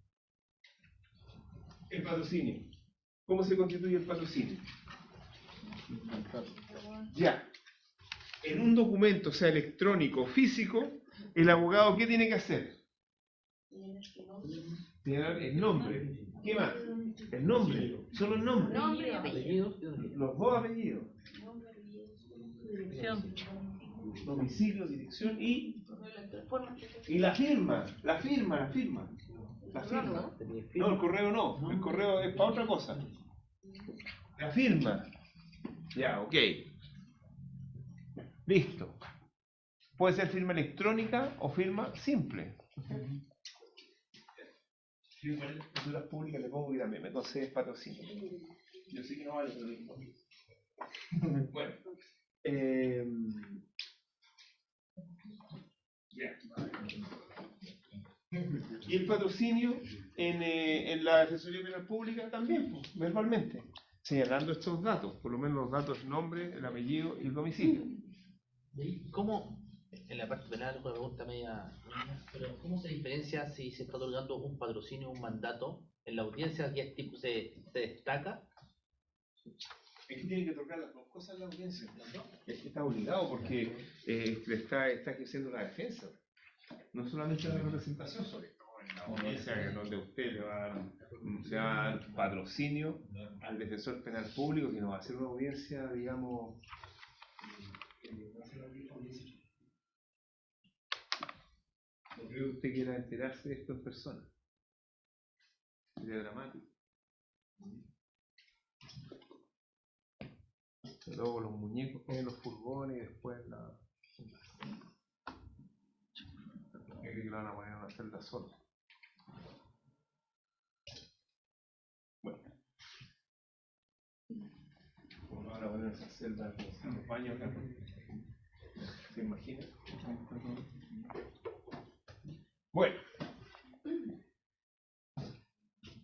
El patrocinio. ¿Cómo se constituye el patrocinio? Ya. En un documento, sea electrónico o físico, el abogado, ¿qué tiene que hacer? Señalar el nombre. ¿Qué más? El nombre. Solo el nombre. Los dos apellidos. Domicilio, dirección y la firma. La firma. No, el correo no. El correo es para otra cosa. La firma. Ya, ok. Listo. Puede ser firma electrónica o firma simple. Firma en escrituras públicas le pongo que también me concedes patrocinio. Yo sé que no vale, pero no importa. Bueno. Ya. Y el patrocinio en la Defensoría Penal Pública también, pues, verbalmente, señalando estos datos, por lo menos los datos, el nombre, el apellido y el domicilio. ¿Y cómo, en la parte penal, una pregunta media, pero cómo se diferencia si se está otorgando un patrocinio o un mandato en la audiencia? ¿Qué tipo se destaca? Es que tiene que tocar las dos cosas en la audiencia. Es que está obligado porque está ejerciendo la defensa. No solamente la representación, sobre todo en la audiencia donde usted le va a dar patrocinio al defensor penal público, que no va a hacer una audiencia, digamos, no creo que usted quiera enterarse de esto en persona. Sería dramático. Luego los muñecos en los furgones y después la... que lo van a poner en una celda sola. Bueno. Como van a poner esa celda en los baños acá. ¿Se imagina? Bueno.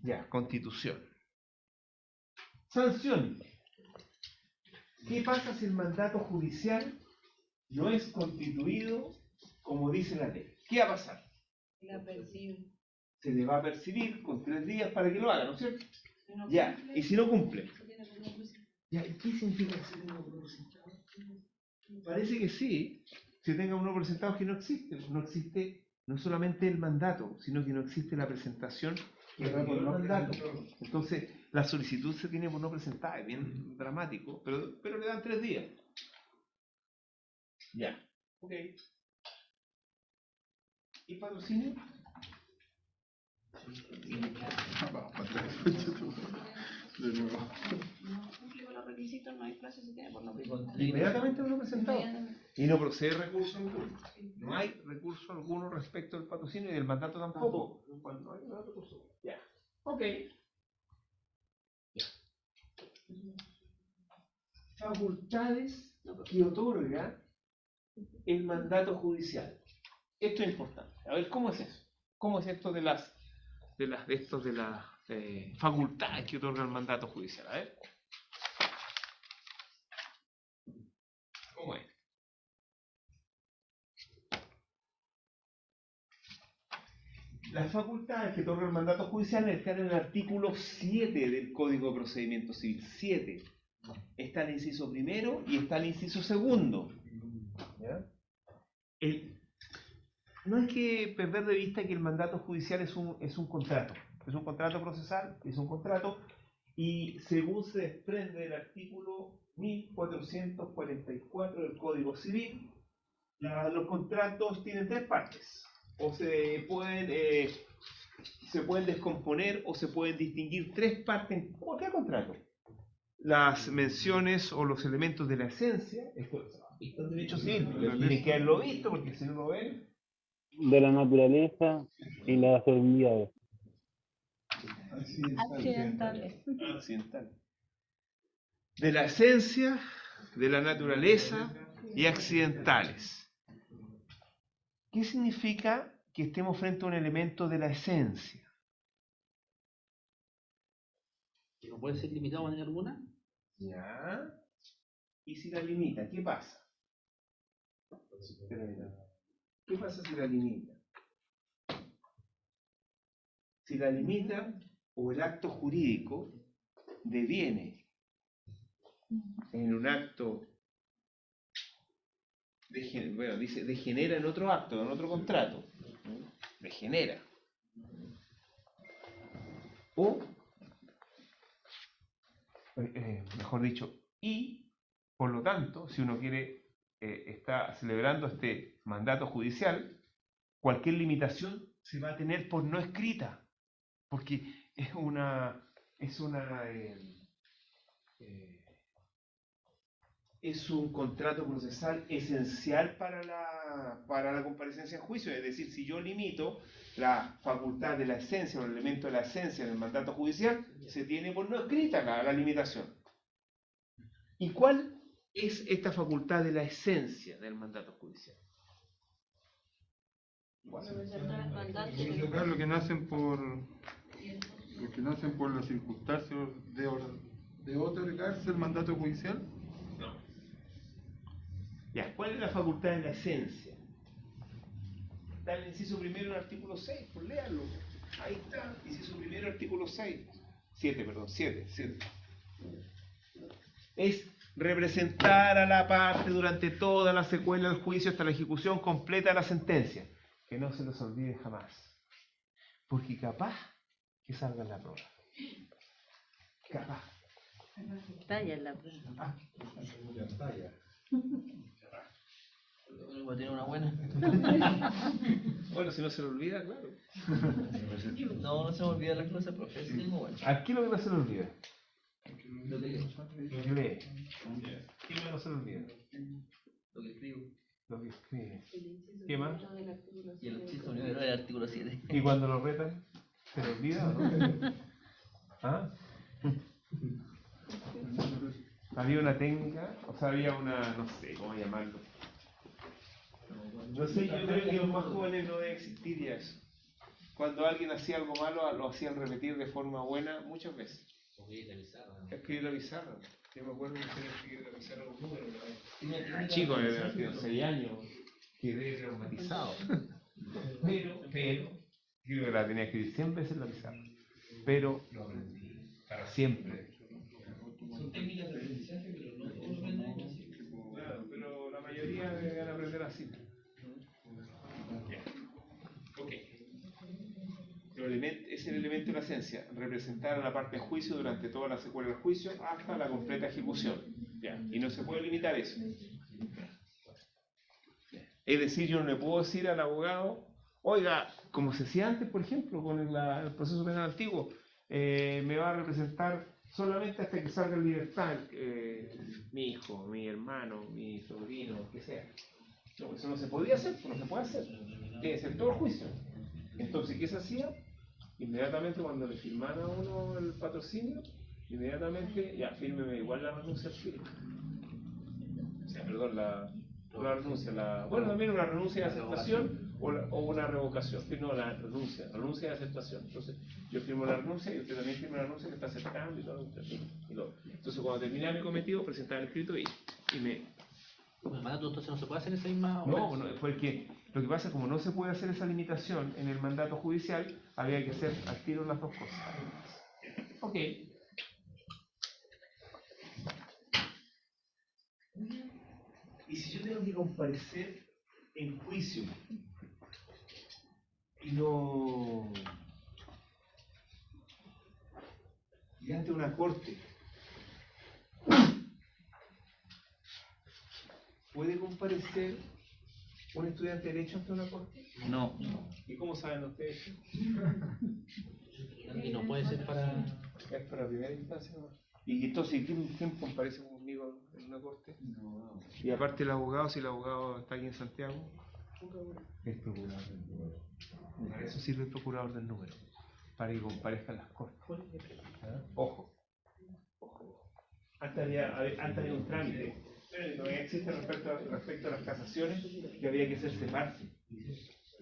Ya, Constitución. Sanción. ¿Qué pasa si el mandato judicial no es constituido como dice la ley? ¿Qué va a pasar? La percibe. Se le va a percibir con 3 días para que lo haga, ¿no es cierto? Si no Ya, cumple, y si no cumple. se tiene que cumplir. Ya, ¿y qué significa que se tenga un nuevo presentado? Parece que sí, se tenga un nuevo presentado que no existe. No existe no solamente el mandato, sino que no existe la presentación que requiere el mandato. Entonces, la solicitud se tiene por no presentada, es bien dramático, pero le dan 3 días. Ya, ok. ¿Y patrocinio? Vamos para atrás. De nuevo. No cumple con los requisitos, no hay plazo, se tiene por no presentar. Inmediatamente uno presentado. Inmediatamente. Y no procede recurso alguno. No hay recurso alguno respecto al patrocinio y del mandato tampoco. No hay recurso. Ya. Ok. Ya. Facultades que otorga el mandato judicial. Esto es importante. A ver, ¿cómo es eso? ¿Cómo es esto de las facultades que otorga el mandato judicial? A ver. ¿Cómo es? Las facultades que otorga el mandato judicial están en el artículo 7 del Código de Procedimiento Civil. 7. Está el inciso primero y está el inciso segundo. ¿Ya? No hay que perder de vista que el mandato judicial es un contrato. Es un contrato procesal, es un contrato, y según se desprende del artículo 1444 del Código Civil, los contratos tienen 3 partes. O se pueden descomponer o se pueden distinguir 3 partes en cualquier contrato. Las menciones o los elementos de la esencia, esto es visto en derecho civil, pero tienen que haberlo visto porque si no lo ven. De la naturaleza y las solemnidades. Accidentales. Accidental. De la esencia, de la naturaleza y accidentales. ¿Qué significa que estemos frente a un elemento de la esencia? ¿Que no puede ser limitado de manera alguna? ¿Ya? ¿Y si la limita? ¿Qué pasa? ¿Qué pasa si la limita? Si la limita o el acto jurídico deviene en un acto, dice degenera en otro acto, en otro contrato, degenera. O, mejor dicho, y por lo tanto, si uno quiere, está celebrando este mandato judicial, cualquier limitación se va a tener por no escrita, porque es un contrato procesal esencial para para la comparecencia en juicio, es decir, si yo limito la facultad de la esencia o el elemento de la esencia en el mandato judicial, se tiene por no escrita la limitación. ¿Y cuál es esta facultad de la esencia del mandato judicial? Lo que nacen por las circunstancias de otorgarse el mandato judicial. No. Ya, ¿cuál es la facultad de la esencia? Está en el inciso primero del artículo 6, pues léalo. Ahí está, inciso primero, artículo 6. 7. Es representar a la parte durante toda la secuela del juicio hasta la ejecución completa de la sentencia. Que no se les olvide jamás. Porque capaz que salga en la prueba. Capaz. Talla en la prueba. Va a tener una buena. Bueno, si no se le olvida, claro. No se me olvida las cosas, profe. Sí tengo bueno. Aquí lo que no se le olvida. Lo que leo. Lo que lee. ¿Qué más no se le olvida? Lo que escribo. Lo que escribe. ¿Qué más? Y el inciso primero del artículo 7. ¿Y cuando lo retan? ¿Se le olvida o no? ¿Ah? Había una técnica, o sea, había una, no sé cómo llamarlo. No sé, yo creo que los más jóvenes no debe existir ya eso. Cuando alguien hacía algo malo, lo hacían repetir de forma buena muchas veces. Escribir la pizarra. Yo me acuerdo que se escribir la pizarra con números. Chico de 6 años, quedé traumatizado. Pero, creo que la tenía que escribir 100 veces la pizarra. Pero lo aprendí para siempre. Son técnicas de aprendizaje, pero no todos lo aprenden así. Claro, pero la mayoría deben aprender así. Ok. Es el elemento de la esencia, representar a la parte en juicio durante toda la secuela del juicio hasta la completa ejecución. ¿Ya? Y no se puede limitar eso. Es decir, yo no le puedo decir al abogado, oiga, como se hacía antes, por ejemplo, con el proceso penal antiguo, me va a representar solamente hasta que salga en libertad mi hijo, mi hermano, mi sobrino, lo que sea. No, eso no se podía hacer, no se puede hacer. Tiene que ser todo el juicio. Entonces, ¿qué se hacía? Inmediatamente cuando le firmaron a uno el patrocinio, inmediatamente, ya, fírmeme igual la renuncia al firme. O sea, perdón, la renuncia, bueno, también una renuncia de aceptación o una revocación. No, la renuncia de aceptación. Entonces, yo firmo la renuncia y usted también firma la renuncia que está aceptando y todo. Entonces, cuando terminaba mi cometido, presentaba el escrito y me... ¿El mandato entonces no se puede hacer esa misma? No, porque lo que pasa es como no se puede hacer esa limitación en el mandato judicial, había que hacer al tiro las dos cosas. Ok. Y si yo tengo que comparecer en juicio y ante una corte, ¿puede comparecer un estudiante de Derecho ante una corte? No. ¿Y cómo saben ustedes? Y no puede ser para... Es para primera instancia, ¿no? Y entonces, ¿quién comparece conmigo en una corte? No. Y aparte el abogado, si el abogado está aquí en Santiago, el procurador del número. Para eso sirve el procurador del número, para que comparezcan las cortes. ¿Ah? Ojo. Antes había un trámite. Todavía existe respecto a las casaciones que había que hacerse parte.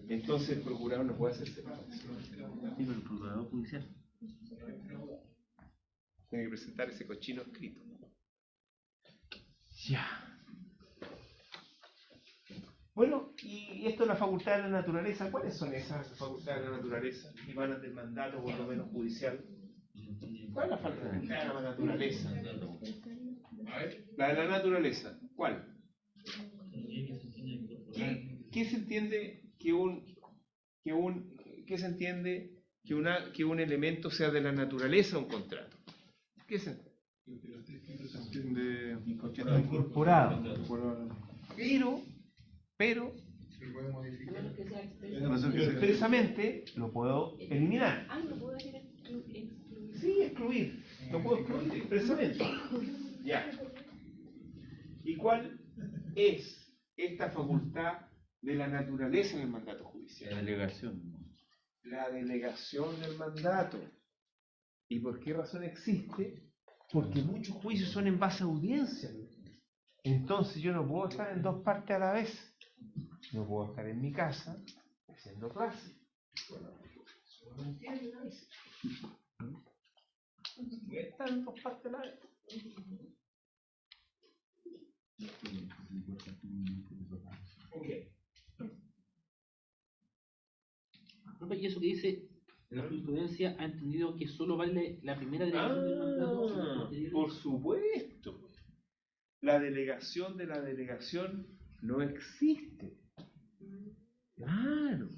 Entonces el procurador no puede hacerse parte. Sí, pero el procurador judicial. Tiene que presentar ese cochino escrito. Ya. Bueno, y esto es la facultad de la naturaleza. ¿Cuáles son esas facultades de la naturaleza? Y van del mandato, por lo menos judicial. ¿Cuál es la facultad de la naturaleza? La de la naturaleza. ¿Cuál? ¿Qué se entiende que un elemento sea de la naturaleza de un contrato? ¿Qué se entiende? Que está incorporado. Pero expresamente lo puedo eliminar. ¿lo puedo decir excluir? Sí, excluir. Lo puedo excluir expresamente. Ya. ¿Y cuál es esta facultad de la naturaleza del mandato judicial. Delegación. La delegación del mandato. ¿Y por qué razón existe? Porque muchos juicios son en base a audiencia. Entonces yo no puedo estar en dos partes a la vez. No puedo estar en mi casa haciendo clase. ¿No entienden a veces? Voy a estar en dos partes a la vez. Ok. Profe, y eso que dice, la jurisprudencia ha entendido que solo vale la primera delegación del mandato. Por supuesto. La delegación de la delegación no existe. Claro.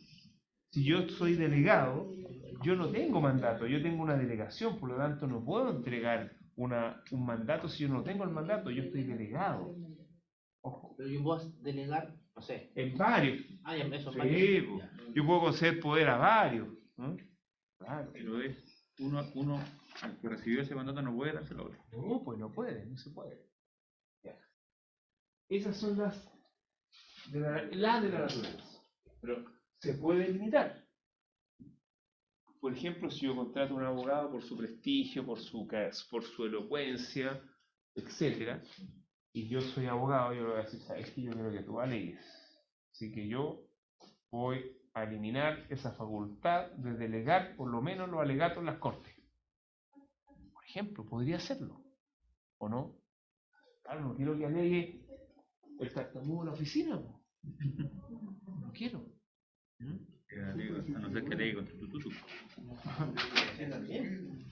Si yo soy delegado, yo no tengo mandato, yo tengo una delegación, por lo tanto no puedo entregar un mandato si yo no tengo el mandato, yo estoy delegado. Ojo. Pero yo puedo delegar, no sé. En varios. Ah, ya, eso, Sí, varios. po. Ya. Yo puedo conceder poder a varios. ¿No? Claro. Pero es uno al que recibió ese mandato no puede dárselo a otro. No, pues no puede, no se puede. Ya. Esas son las de la naturaleza. Pero se puede limitar. Por ejemplo, si yo contrato a un abogado por su prestigio, por su elocuencia, etcétera, y yo soy abogado, yo le voy a decir, sabes que yo creo que tú alegues. Así que yo voy a eliminar esa facultad de delegar por lo menos los alegatos en las cortes. Por ejemplo, podría hacerlo, ¿o no? Claro, no quiero que alegue el tartamudo en la oficina, po. No quiero. A no ser que legue contra tu. Sí, también.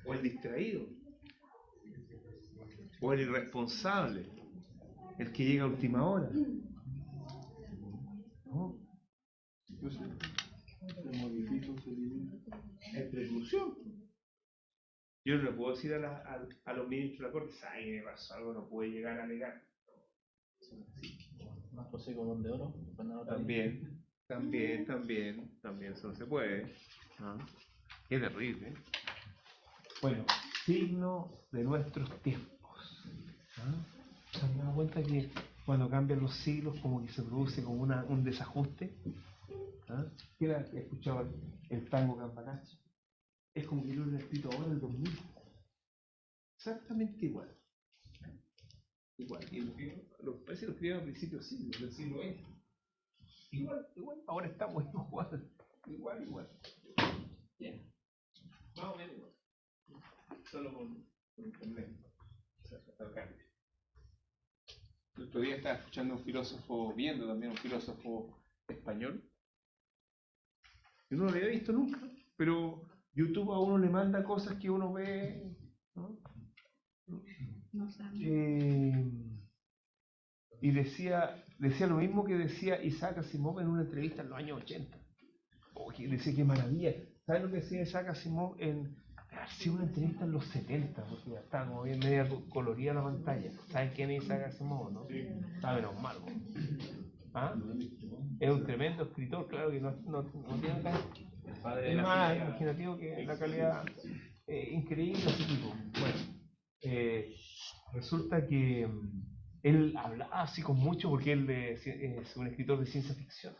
O el distraído, o el irresponsable, el que llega a última hora. ¿No? Se modifica, se elimina. Es preclusión. Yo no le puedo decir a los ministros de la corte, ay, me pasó algo, no puede llegar a alegar. Más seco donde oro. También, eso no se puede. ¿No? Qué terrible. Bueno, signo de nuestros tiempos. ¿Se han dado cuenta que cuando cambian los siglos como que se produce como un desajuste? ¿Quién ha escuchado el tango Campanacho? Es como que yo lo he escrito ahora en el 2000. Exactamente igual. Igual. Y parece que lo escribieron a principios del siglo XX. Igual. Ahora estamos igual. Igual. Bien. Más o menos igual. Solo con internet. O sea, hasta el cambio. El otro día estaba escuchando viendo también un filósofo español. Yo no lo había visto nunca, pero YouTube a uno le manda cosas que uno ve, ¿no? No sabía. Y decía lo mismo que decía Isaac Asimov en una entrevista en los años 80. Decía qué maravilla. ¿Sabes lo que decía Isaac Asimov en una entrevista en los 70? Porque ya estaba como bien media colorida la pantalla. ¿Saben quién es Isaac Asimov, no? Está menos mal. ¿Ah? Es un tremendo escritor, claro que no tiene es más imaginativo que la calidad increíble de ese tipo. Bueno, resulta que él hablaba así con mucho porque él es un escritor de ciencia ficción,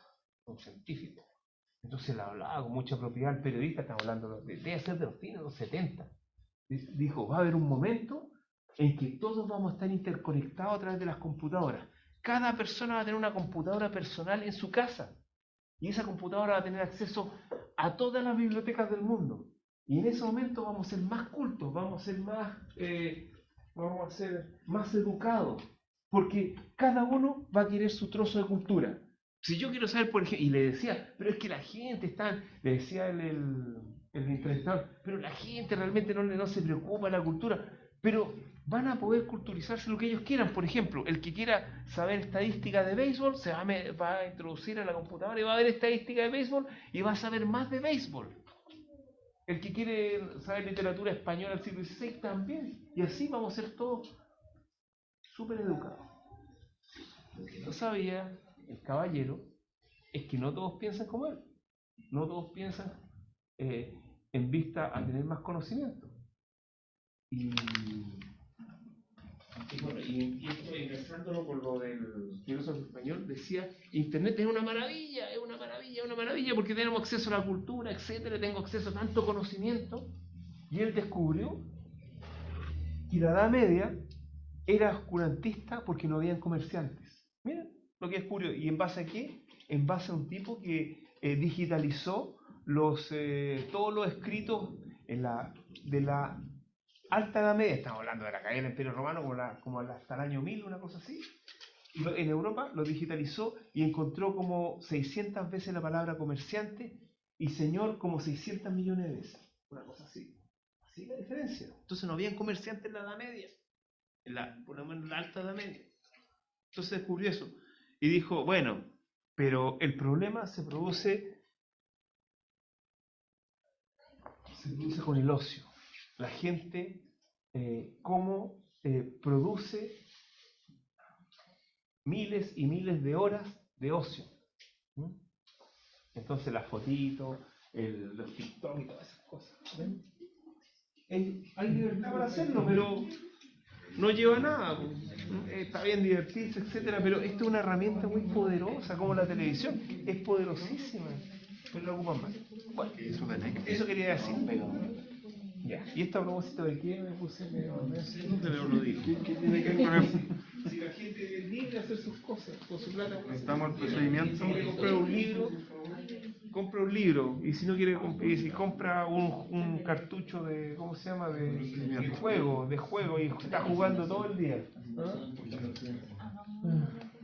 un científico. Entonces él hablaba con mucha propiedad al periodista, estamos hablando debe ser de los fines de los 70. Dijo, va a haber un momento en que todos vamos a estar interconectados a través de las computadoras. Cada persona va a tener una computadora personal en su casa. Y esa computadora va a tener acceso a todas las bibliotecas del mundo. Y en ese momento vamos a ser más cultos, vamos a ser más educados. Porque cada uno va a querer su trozo de cultura. Si yo quiero saber, por ejemplo, y le decía, pero es que la gente está, le decía el entrevistador, pero la gente realmente no se preocupa de la cultura. Pero van a poder culturizarse lo que ellos quieran. Por ejemplo, el que quiera saber estadística de béisbol va a introducir a la computadora y va a ver estadística de béisbol y va a saber más de béisbol. El que quiere saber literatura española del siglo XVI también. Y así vamos a ser todos súper educados. Lo que no sabía el caballero es que no todos piensan como él. No todos piensan en vista a tener más conocimiento. Y y esto, enlazándolo con lo del filósofo español, decía, Internet es una maravilla, es una maravilla, es una maravilla, porque tenemos acceso a la cultura, etcétera, tengo acceso a tanto conocimiento. Y él descubrió que la Edad Media era oscurantista porque no habían comerciantes. Miren lo que descubrió. ¿Y en base a qué? En base a un tipo que digitalizó todos los escritos de la Alta Edad Media. Estamos hablando de la caída del Imperio Romano como hasta el año 1000, una cosa así. Y en Europa lo digitalizó y encontró como 600 veces la palabra comerciante y señor como 600 millones de veces. Una cosa así. Así es la diferencia. Entonces no habían comerciantes en la Edad Media. Por lo menos en la Alta Edad Media. Entonces descubrió eso. Y dijo, bueno, pero el problema se produce con el ocio. La gente, cómo produce miles y miles de horas de ocio. Entonces las fotitos, los TikTok y todas esas cosas. ¿Ven? Hay libertad para hacerlo, pero no lleva nada. Está bien divertirse, etcétera, pero esto es una herramienta muy poderosa, como la televisión. Es poderosísima, pero la ocupan mal. Bueno, eso quería decir. Ya. ¿Y esto a propósito de qué me puse? Pero lo digo. ¿Qué tiene que ver con eso? Si la gente es libre de hacer sus cosas con su plata, Necesitamos el procedimiento. si quiere comprar un libro, compra un libro. Y si no quiere, y si compra un cartucho de, ¿cómo se llama? De juego, y está jugando todo el día.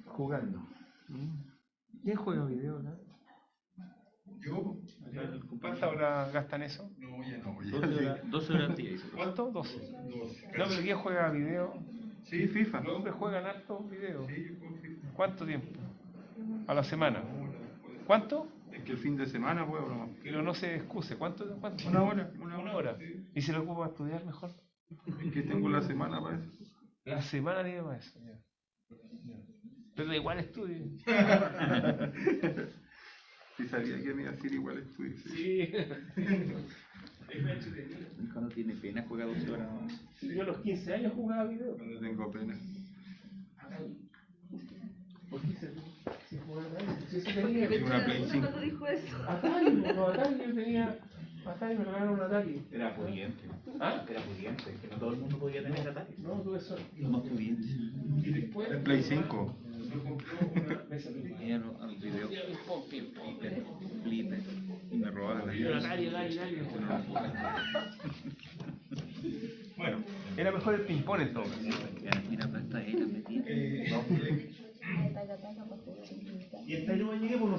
Jugando. ¿Quién juega video, no? Yo. ¿Cuántas horas gastan eso? No, ya no. 12 horas al día. ¿Cuánto? 12. No, pero ¿quién juega video? Sí, FIFA. Los hombres juegan harto video. Sí, yo juego FIFA. ¿Cuánto tiempo? A la semana. ¿Cuánto? Es que el fin de semana puedo nomás. Pero no se excuse. ¿Cuánto? Una hora. Una hora. Sí. ¿Y se lo ocupa a estudiar mejor? Es que tengo la semana para eso. La semana tiene para eso. Ya. Pero igual estudie. Si sabía que me iba a decir igual estudio. Sí. Mi hijo no tiene pena, juega 12 horas nomás. Yo a los 15 años jugaba video. No tengo pena. ¿Por qué se jugaba ahí? Si eso tenía. Tengo una Play 5. Atari, no, Atari, yo tenía. Atari, me regalaron un Atari. Era pudiente. ¿Ah? Era pudiente, que no todo el mundo podía tener Atari. No, tuve eso. Los más pudientes. Y después. El Play 5. Me compró una mesa de Al video. Flipper. Y me robaron la Pero Atari. Bueno, era mejor el ping-pong en todo caso. Mira, pero esta es la metida. Y hasta no llegué, pues no me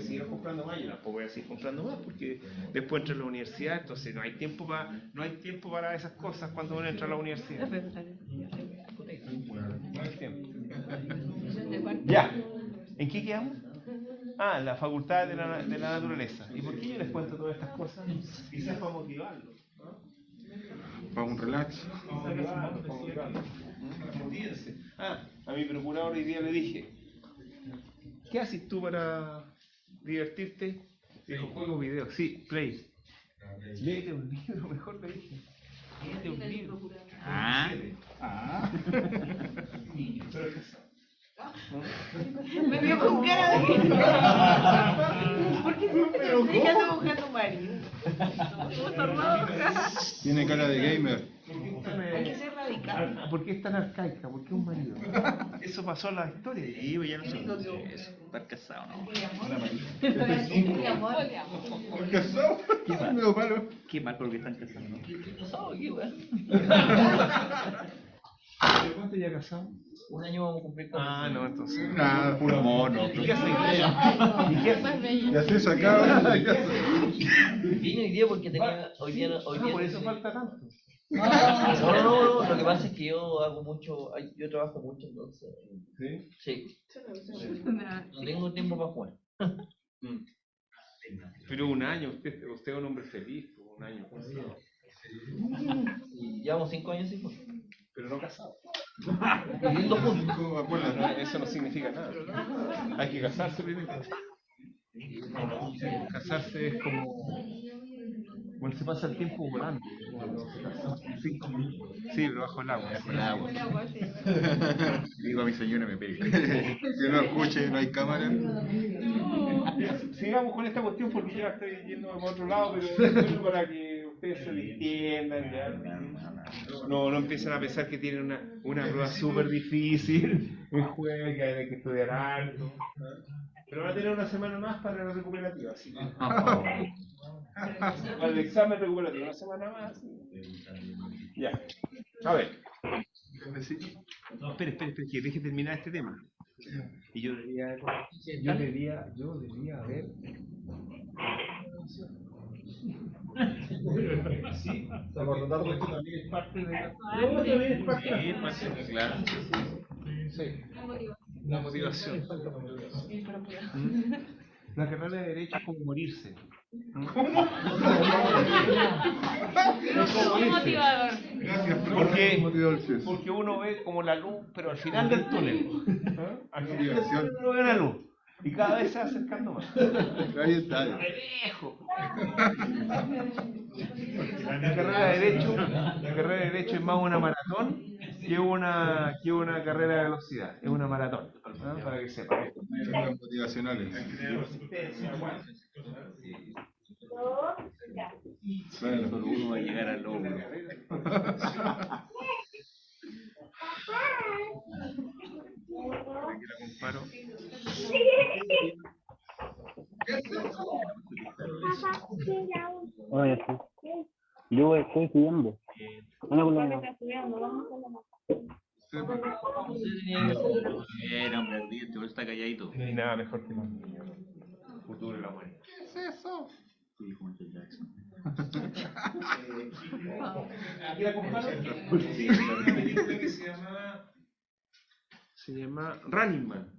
siguieron comprando más, yo tampoco voy a seguir comprando más, porque después entra a la universidad, entonces no hay tiempo para esas cosas cuando uno entra a la universidad. No hay tiempo. Ya, ¿en qué quedamos? Ah, la facultad de la naturaleza. ¿Y por qué yo les cuento todas estas cosas? Quizás para motivarlos, ¿no? Para un relax. Motívense. Ah, a mi procurador hoy día le dije, ¿qué haces tú para divertirte? Dijo, juego video. Sí, play. Léete un libro, mejor le dije. Léete un libro. Pero es que Me vio con cara de ¿por qué siempre te ando buscando marido? Tiene cara de gamer. Hay que ser radical. ¿Por qué es tan arcaica? ¿Por qué un marido? Eso pasó en la historia. Sí, pues ya no sé eso. Estar casado, ¿no? ¿Por casado? ¿Qué medio malo? Qué mal porque están casados, ¿no? Casado, qué weón. ¿De cuánto ya casado? Un año vamos a cumplir con Ah, no, entonces. Nada, puro mono. ¿Y qué hace? ¿Y qué hace? ¿Y así sacaba? Vine hoy día porque tenía. Hoy día. Por eso falta tanto. No, lo que pasa es que yo hago mucho. Yo trabajo mucho, entonces. ¿Sí? Sí. No tengo tiempo para jugar. Pero un año, usted es un hombre feliz, un año. Y llevamos 5 años sin jugar. Pero no casado. Viviendo juntos. Eso no significa nada. Hay que casarse primero. Casarse es como... Bueno, se pasa el tiempo volando. 5 minutos. Sí, pero bajo el agua. Bajo el agua. El agua, sí. Digo a mi señora me pega. Que no escuche, no hay cámara. Sigamos con esta cuestión porque ya estoy yendo a otro lado, pero es solo para que ustedes se entiendan. Ya. No empiecen a pensar que tienen una prueba súper difícil en juego, que hay que estudiar algo. Pero van a tener una semana más para la recuperativa, así que. Para el examen recuperativo, una semana más. Ya. A ver. No, espere, que deje terminar este tema. Y yo debía haber. Sí, Estamos tratando de también es parte de la. No, también es parte de la. claro. Sí. La motivación. La carrera de derecho es como morirse. Es como morirse. Gracias, Porque uno ve como la luz, pero al final del túnel. Al final del túnel uno ve la luz. Y cada vez se va acercando más. Ahí está. Lejos. La carrera de derecho es más una maratón que una carrera de velocidad. Es una maratón, ¿no? Para que sepan. Son motivacionales. Bueno, pero uno va a llegar al logro. Aquí la comparo. Oye, sí. Yo estoy estudiando. Anda con la... Bien, hombre, ardiente, pero está calladito. No hay nada mejor que los niños. Futuro y la muerte. ¿Qué es eso? Sí, como Michael Jackson. Aquí la comparo. Sí, hay una película que se llama Running Man.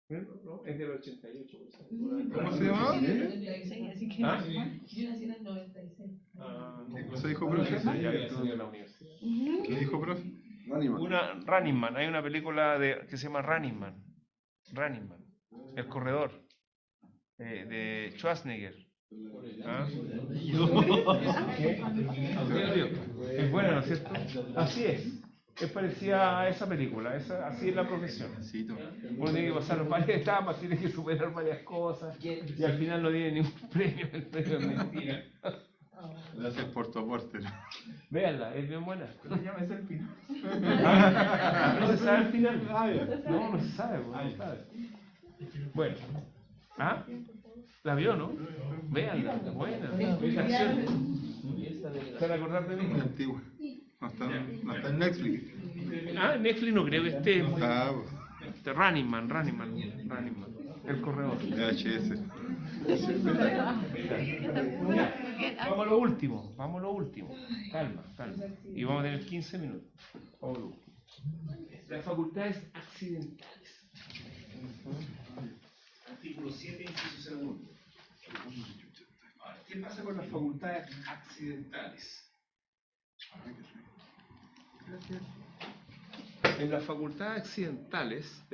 ¿No? Es del 88. ¿Cómo se llama? ¿Ah? Yo nací en el 96. ¿Qué cosa dijo, profe? Ya había estudiado en la universidad. ¿Qué dijo, profe? Running Man, hay una película que se llama Running Man, el corredor, de Schwarzenegger. ¿Ah? Es buena, ¿no es cierto? Así es parecida a esa película, así es la profesión. Uno tiene que pasar varias etapas, tiene que superar varias cosas y al final no tiene ningún premio, el premio es mentira. Gracias por tu aporte. Véanla, es bien buena. Ya me sé el final. No se sabe el final. No se sabe, no se sabe. Bueno. ¿Ah? ¿La vio, no? Véanla, buena. Es acción. ¿Se van a acordar de mí? Antigua. No está en Netflix. Netflix no creo que esté. Ah, Running Man. El corredor. VHS. Vamos a lo último. Calma. Y vamos a tener 15 minutos. Vamos a lo último. Las facultades accidentales. Artículo 7, inciso segundo. Ahora, ¿qué pasa con las facultades accidentales? En las facultades accidentales,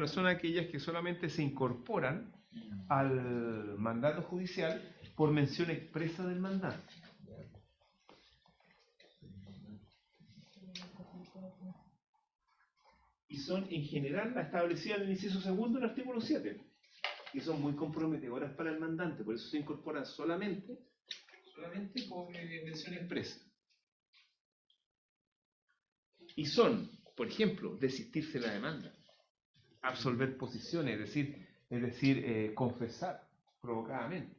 son aquellas que solamente se incorporan al mandato judicial por mención expresa del mandante. Y son en general las establecidas en el inciso segundo del artículo 7, y son muy comprometedoras para el mandante, por eso se incorporan solamente por mención expresa. Y son, por ejemplo, desistirse de la demanda, absolver posiciones, es decir, confesar provocadamente,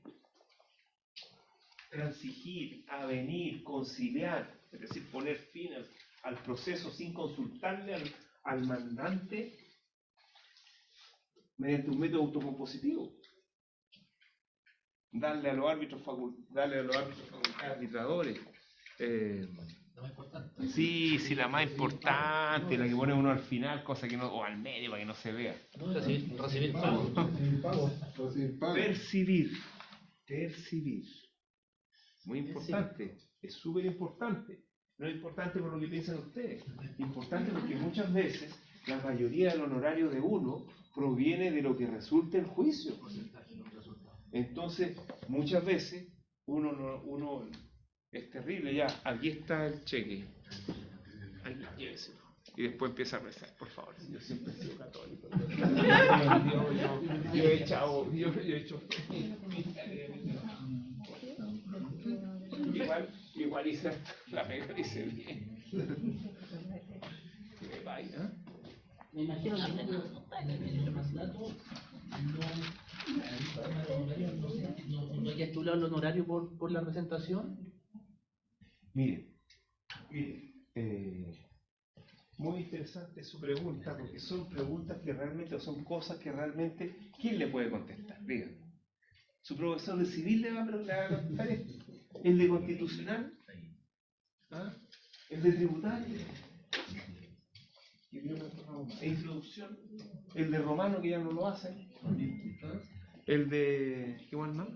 transigir, avenir, conciliar, es decir, poner fin al proceso sin consultarle al mandante mediante un método autocompositivo. Darle a los árbitros facultades arbitradores. Sí, la más importante, la que pone uno al final, cosa que no, o al medio para que no se vea. Recibir pago. Percibir. Muy importante, es súper importante. No es importante por lo que piensan ustedes, importante porque muchas veces la mayoría del honorario de uno proviene de lo que resulta el juicio. Entonces, muchas veces uno Es terrible, ya. Aquí está el cheque. Aquí, lléveselo. Y después empieza a rezar, por favor. Yo siempre he sido católico. Yo he hecho. Igual hice la pega, hice bien. Qué vaina. Me imagino que no hay que estudiar el honorario por la presentación. Mire, muy interesante su pregunta, porque son preguntas que realmente, o son cosas que realmente, ¿quién le puede contestar? Dígame. ¿Su profesor de civil le va a contestar esto? ¿El de constitucional? ¿Ah? ¿El de tributario? ¿E introducción? ¿El de romano que ya no lo hacen? ¿Ah? ¿El de... qué más no?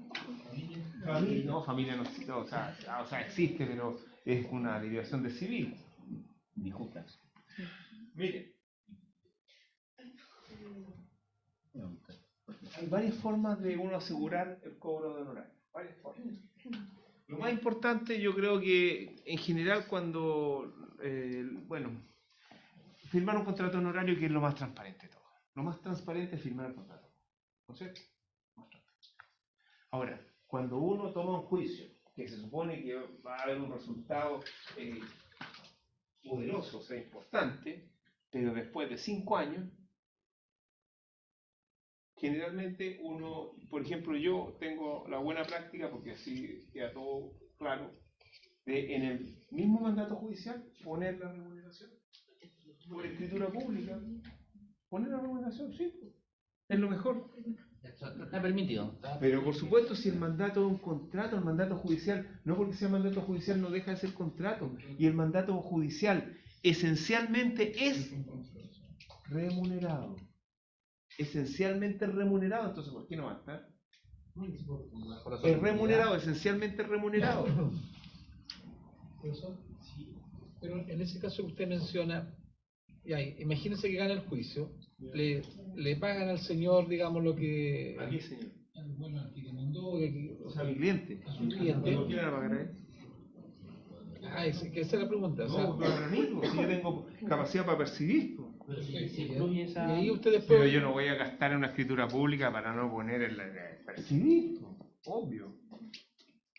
Familia. No, familia no existe, o sea, existe, pero es una derivación de civil. Disculpa. Mire, hay varias formas de uno asegurar el cobro de honorario. Varias formas. Lo más importante, yo creo que en general cuando, firmar un contrato honorario, que es lo más transparente de todo. Lo más transparente es firmar el contrato. ¿No es cierto? Ahora, cuando uno toma un juicio, que se supone que va a haber un resultado poderoso, o sea, importante, pero después de 5 años, generalmente uno, por ejemplo, yo tengo la buena práctica, porque así queda todo claro, de en el mismo mandato judicial poner la remuneración. Por escritura pública, poner la remuneración, sí, es lo mejor. Está permitido. Pero por supuesto, si el mandato es un contrato, el mandato judicial, no porque sea mandato judicial no deja de ser contrato, y el mandato judicial esencialmente es remunerado. Esencialmente remunerado, entonces ¿por qué no va a estar? Es remunerado, esencialmente remunerado. Pero en ese caso que usted menciona, ya, imagínense que gana el juicio, le pagan al señor, digamos, lo que... ¿A qué señor? Bueno, al que demandó, O sea, a mi cliente. a su cliente. ¿Por qué le van a pagar a él? Que esa es la pregunta. O sea, No, para mí, si yo tengo capacidad para percibir. y ahí usted después... Pero yo no voy a gastar en una escritura pública para no poner el percibir, obvio.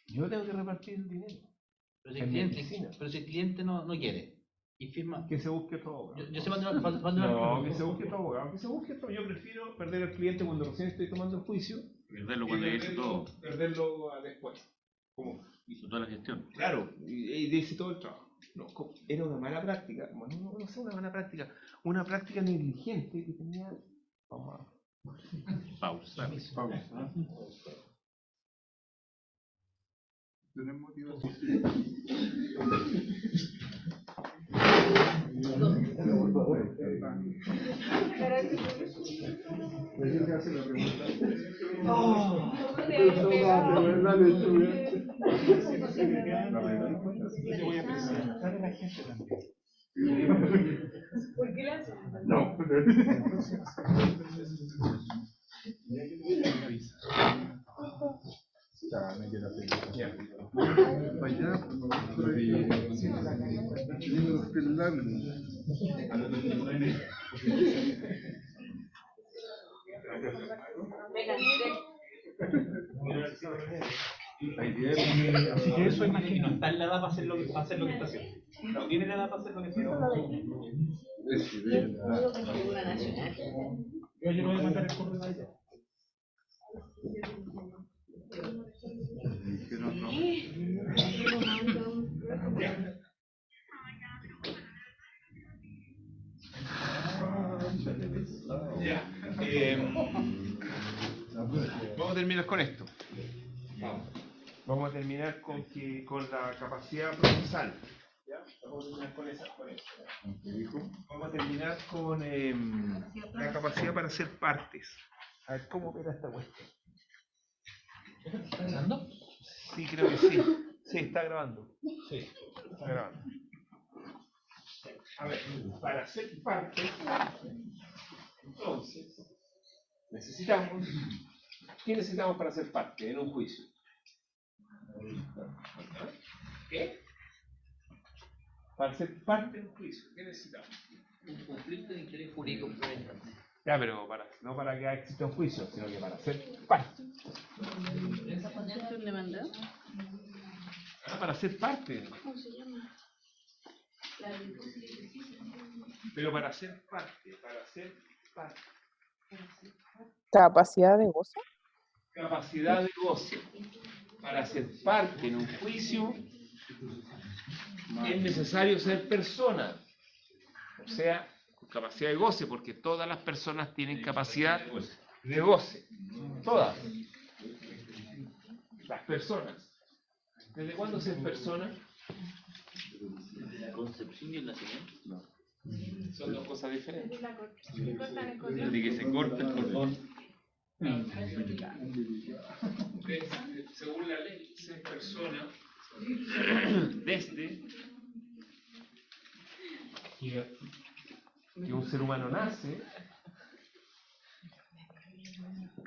Yo tengo que repartir el dinero. Pero si el cliente no quiere y firma... Que se busque otro abogado. Yo sé cuando No, que se busque otro abogado. Que se busque otro. Yo prefiero perder al cliente cuando recién estoy tomando el juicio. Perderlo cuando ya hizo todo. Perderlo después. ¿Cómo? Hizo toda la gestión. Claro, y dice todo el trabajo. No, era una mala práctica. Bueno, no sé, una mala práctica. Una práctica negligente que tenía. Vamos a Pausa. ¿Tenés motivación? Por favor. ¿Quién hace la pregunta? Yo voy a presentar a la gente también. ¿Por qué la haces? No. Así que eso imagino, no está en la edad para hacer lo que está haciendo. No tiene la edad para hacer lo que está haciendo. Yo no voy a mandar el correo a ella. Ya. Vamos a terminar con esto. Vamos a terminar con la capacidad procesal. ¿Ya? Vamos a terminar con eso. Vamos a terminar con la capacidad para hacer partes. A ver cómo opera esta cuestión. ¿Está grabando? Sí, creo que sí. Sí, está grabando. Sí, está grabando. A ver, para hacer partes, entonces, ¿qué necesitamos para hacer parte en un juicio? ¿Qué? Para ser parte de un juicio, ¿qué necesitamos? Un conflicto de interés jurídico complementario. Ya, pero no para que exista un juicio, sino que para ser parte. ¿Ponerte un demandado? Para ser parte. ¿Cómo se llama? Pero para ser parte, Capacidad de goce. Capacidad de goce. Para ser parte en un juicio es necesario ser persona. O sea, con capacidad de goce, porque todas las personas tienen capacidad de goce. Todas. Las personas. ¿Desde cuándo ser persona? ¿La concepción y el nacimiento? No. Son dos cosas diferentes. Desde que se corta el cordón. Según la ley, ser persona desde que un ser humano nace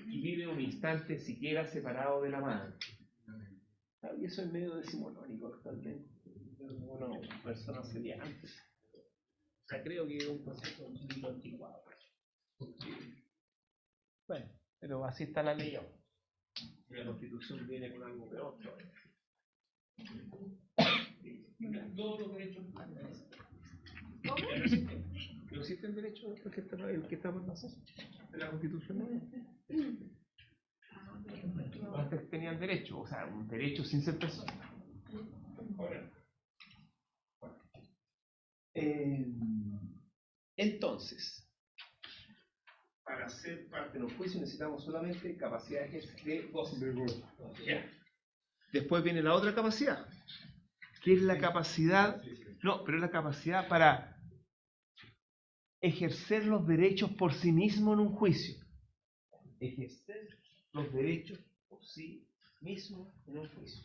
y vive un instante siquiera separado de la madre. Y eso es medio decimonónico actualmente. Una persona sería antes. O sea, creo que es un concepto un poquito anticuado. Bueno, pero así está la ley ahora. La Constitución viene con algo peor todavía. Todos los derechos humanos. ¿No existen derechos el que está por nacer? ¿De la Constitución no? Antes tenían derecho, o sea, un derecho sin ser persona. Ahora. Entonces, para ser parte de un juicio necesitamos solamente capacidades de goce. Ya. Después viene la otra capacidad, que es la capacidad, no, pero es la capacidad para ejercer los derechos por sí mismo en un juicio. Ejercer los derechos por sí mismo en un juicio.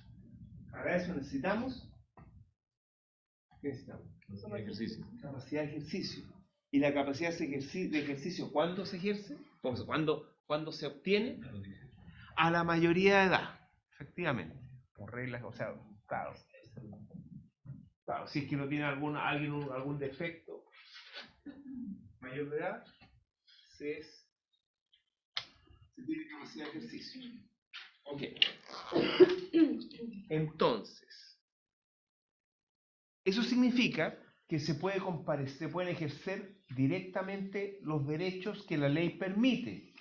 Para eso necesitamos, ¿qué necesitamos? Ejercicio. Capacidad de ejercicio. ¿Y la capacidad de ejercicio cuándo se ejerce? ¿Cuándo se obtiene? A la mayoría de edad, efectivamente. Por reglas, o sea, claro, si es que no tiene algún defecto mayor de edad, se tiene capacidad de ejercicio. Ok. Entonces, eso significa que se pueden ejercer directamente los derechos que la ley permite.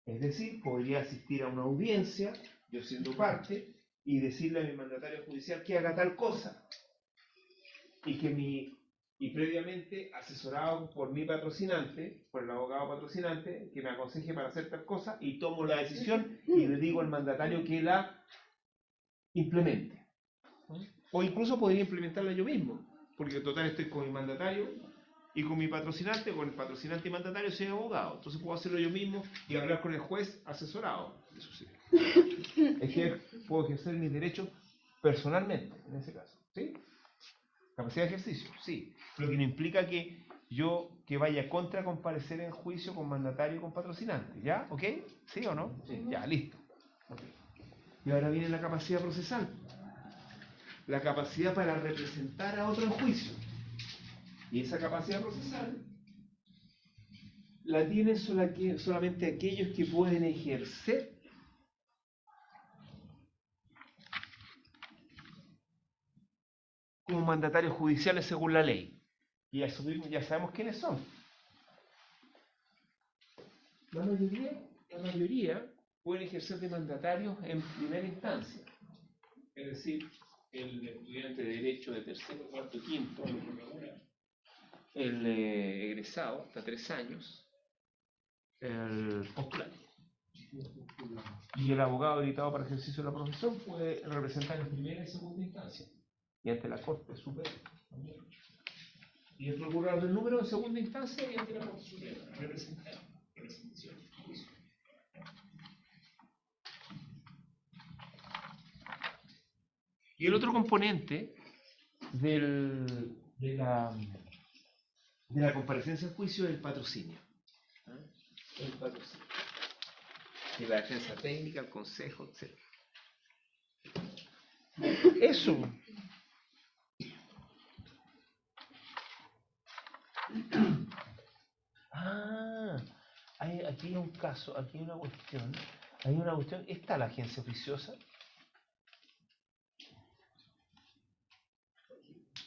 Es decir, podría asistir a una audiencia, yo siendo parte, y decirle a mi mandatario judicial que haga tal cosa. Y previamente asesorado por mi patrocinante, por el abogado patrocinante, que me aconseje para hacer tal cosa, y tomo la decisión y le digo al mandatario que la implemente. O incluso podría implementarla yo mismo, porque en total estoy con mi mandatario y con mi patrocinante, con el patrocinante y mandatario soy abogado. Entonces puedo hacerlo yo mismo y hablar con el juez asesorado. Eso sí. Es que puedo ejercer mis derechos personalmente, en ese caso. ¿Sí? Capacidad de ejercicio, sí. Lo que no implica que yo vaya contra comparecer en juicio con mandatario y con patrocinante. ¿Ya? ¿Ok? ¿Sí o no? Sí. Ya, listo. Okay. Y ahora viene la capacidad procesal. La capacidad para representar a otro en juicio. Y esa capacidad procesal la tienen solamente aquellos que pueden ejercer como mandatarios judiciales según la ley. Y ya sabemos quiénes son. La mayoría pueden ejercer de mandatarios en primera instancia. Es decir, el estudiante de Derecho de tercero, cuarto, quinto, el egresado, hasta 3 años, el postulante. Y el abogado habilitado para ejercicio de la profesión puede representar en primera y segunda instancia. Y ante la Corte Suprema. Y el procurador del número en segunda instancia y ante la Corte Suprema. Representación. Y el otro componente de la comparecencia en juicio es el patrocinio. El patrocinio. Y la defensa técnica, el consejo, etc. Eso. Ah, aquí hay un caso, aquí hay una cuestión. Hay una cuestión. ¿Está la agencia oficiosa?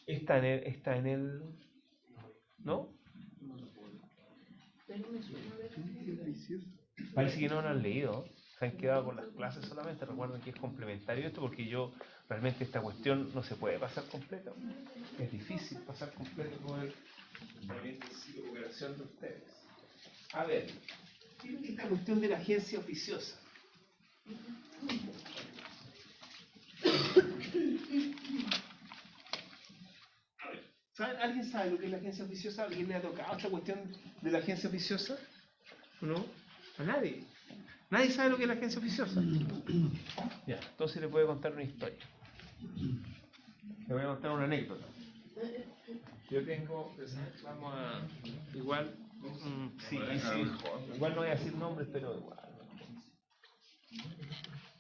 Está en el, ¿no? Parece que no lo han leído. Se han quedado con las clases solamente. Recuerden que es complementario esto porque yo realmente esta cuestión no se puede pasar completa. Es difícil pasar completo con el intensivo de operación de ustedes. A ver, esta cuestión de la agencia oficiosa. ¿Alguien sabe lo que es la agencia oficiosa? ¿Alguien le ha tocado esta cuestión de la agencia oficiosa? ¿No? A nadie. Nadie sabe lo que es la agencia oficiosa. Ya, entonces le voy a contar una historia. Le voy a contar una anécdota. Yo tengo, vamos a, igual, sí, igual no voy a decir nombres, pero igual.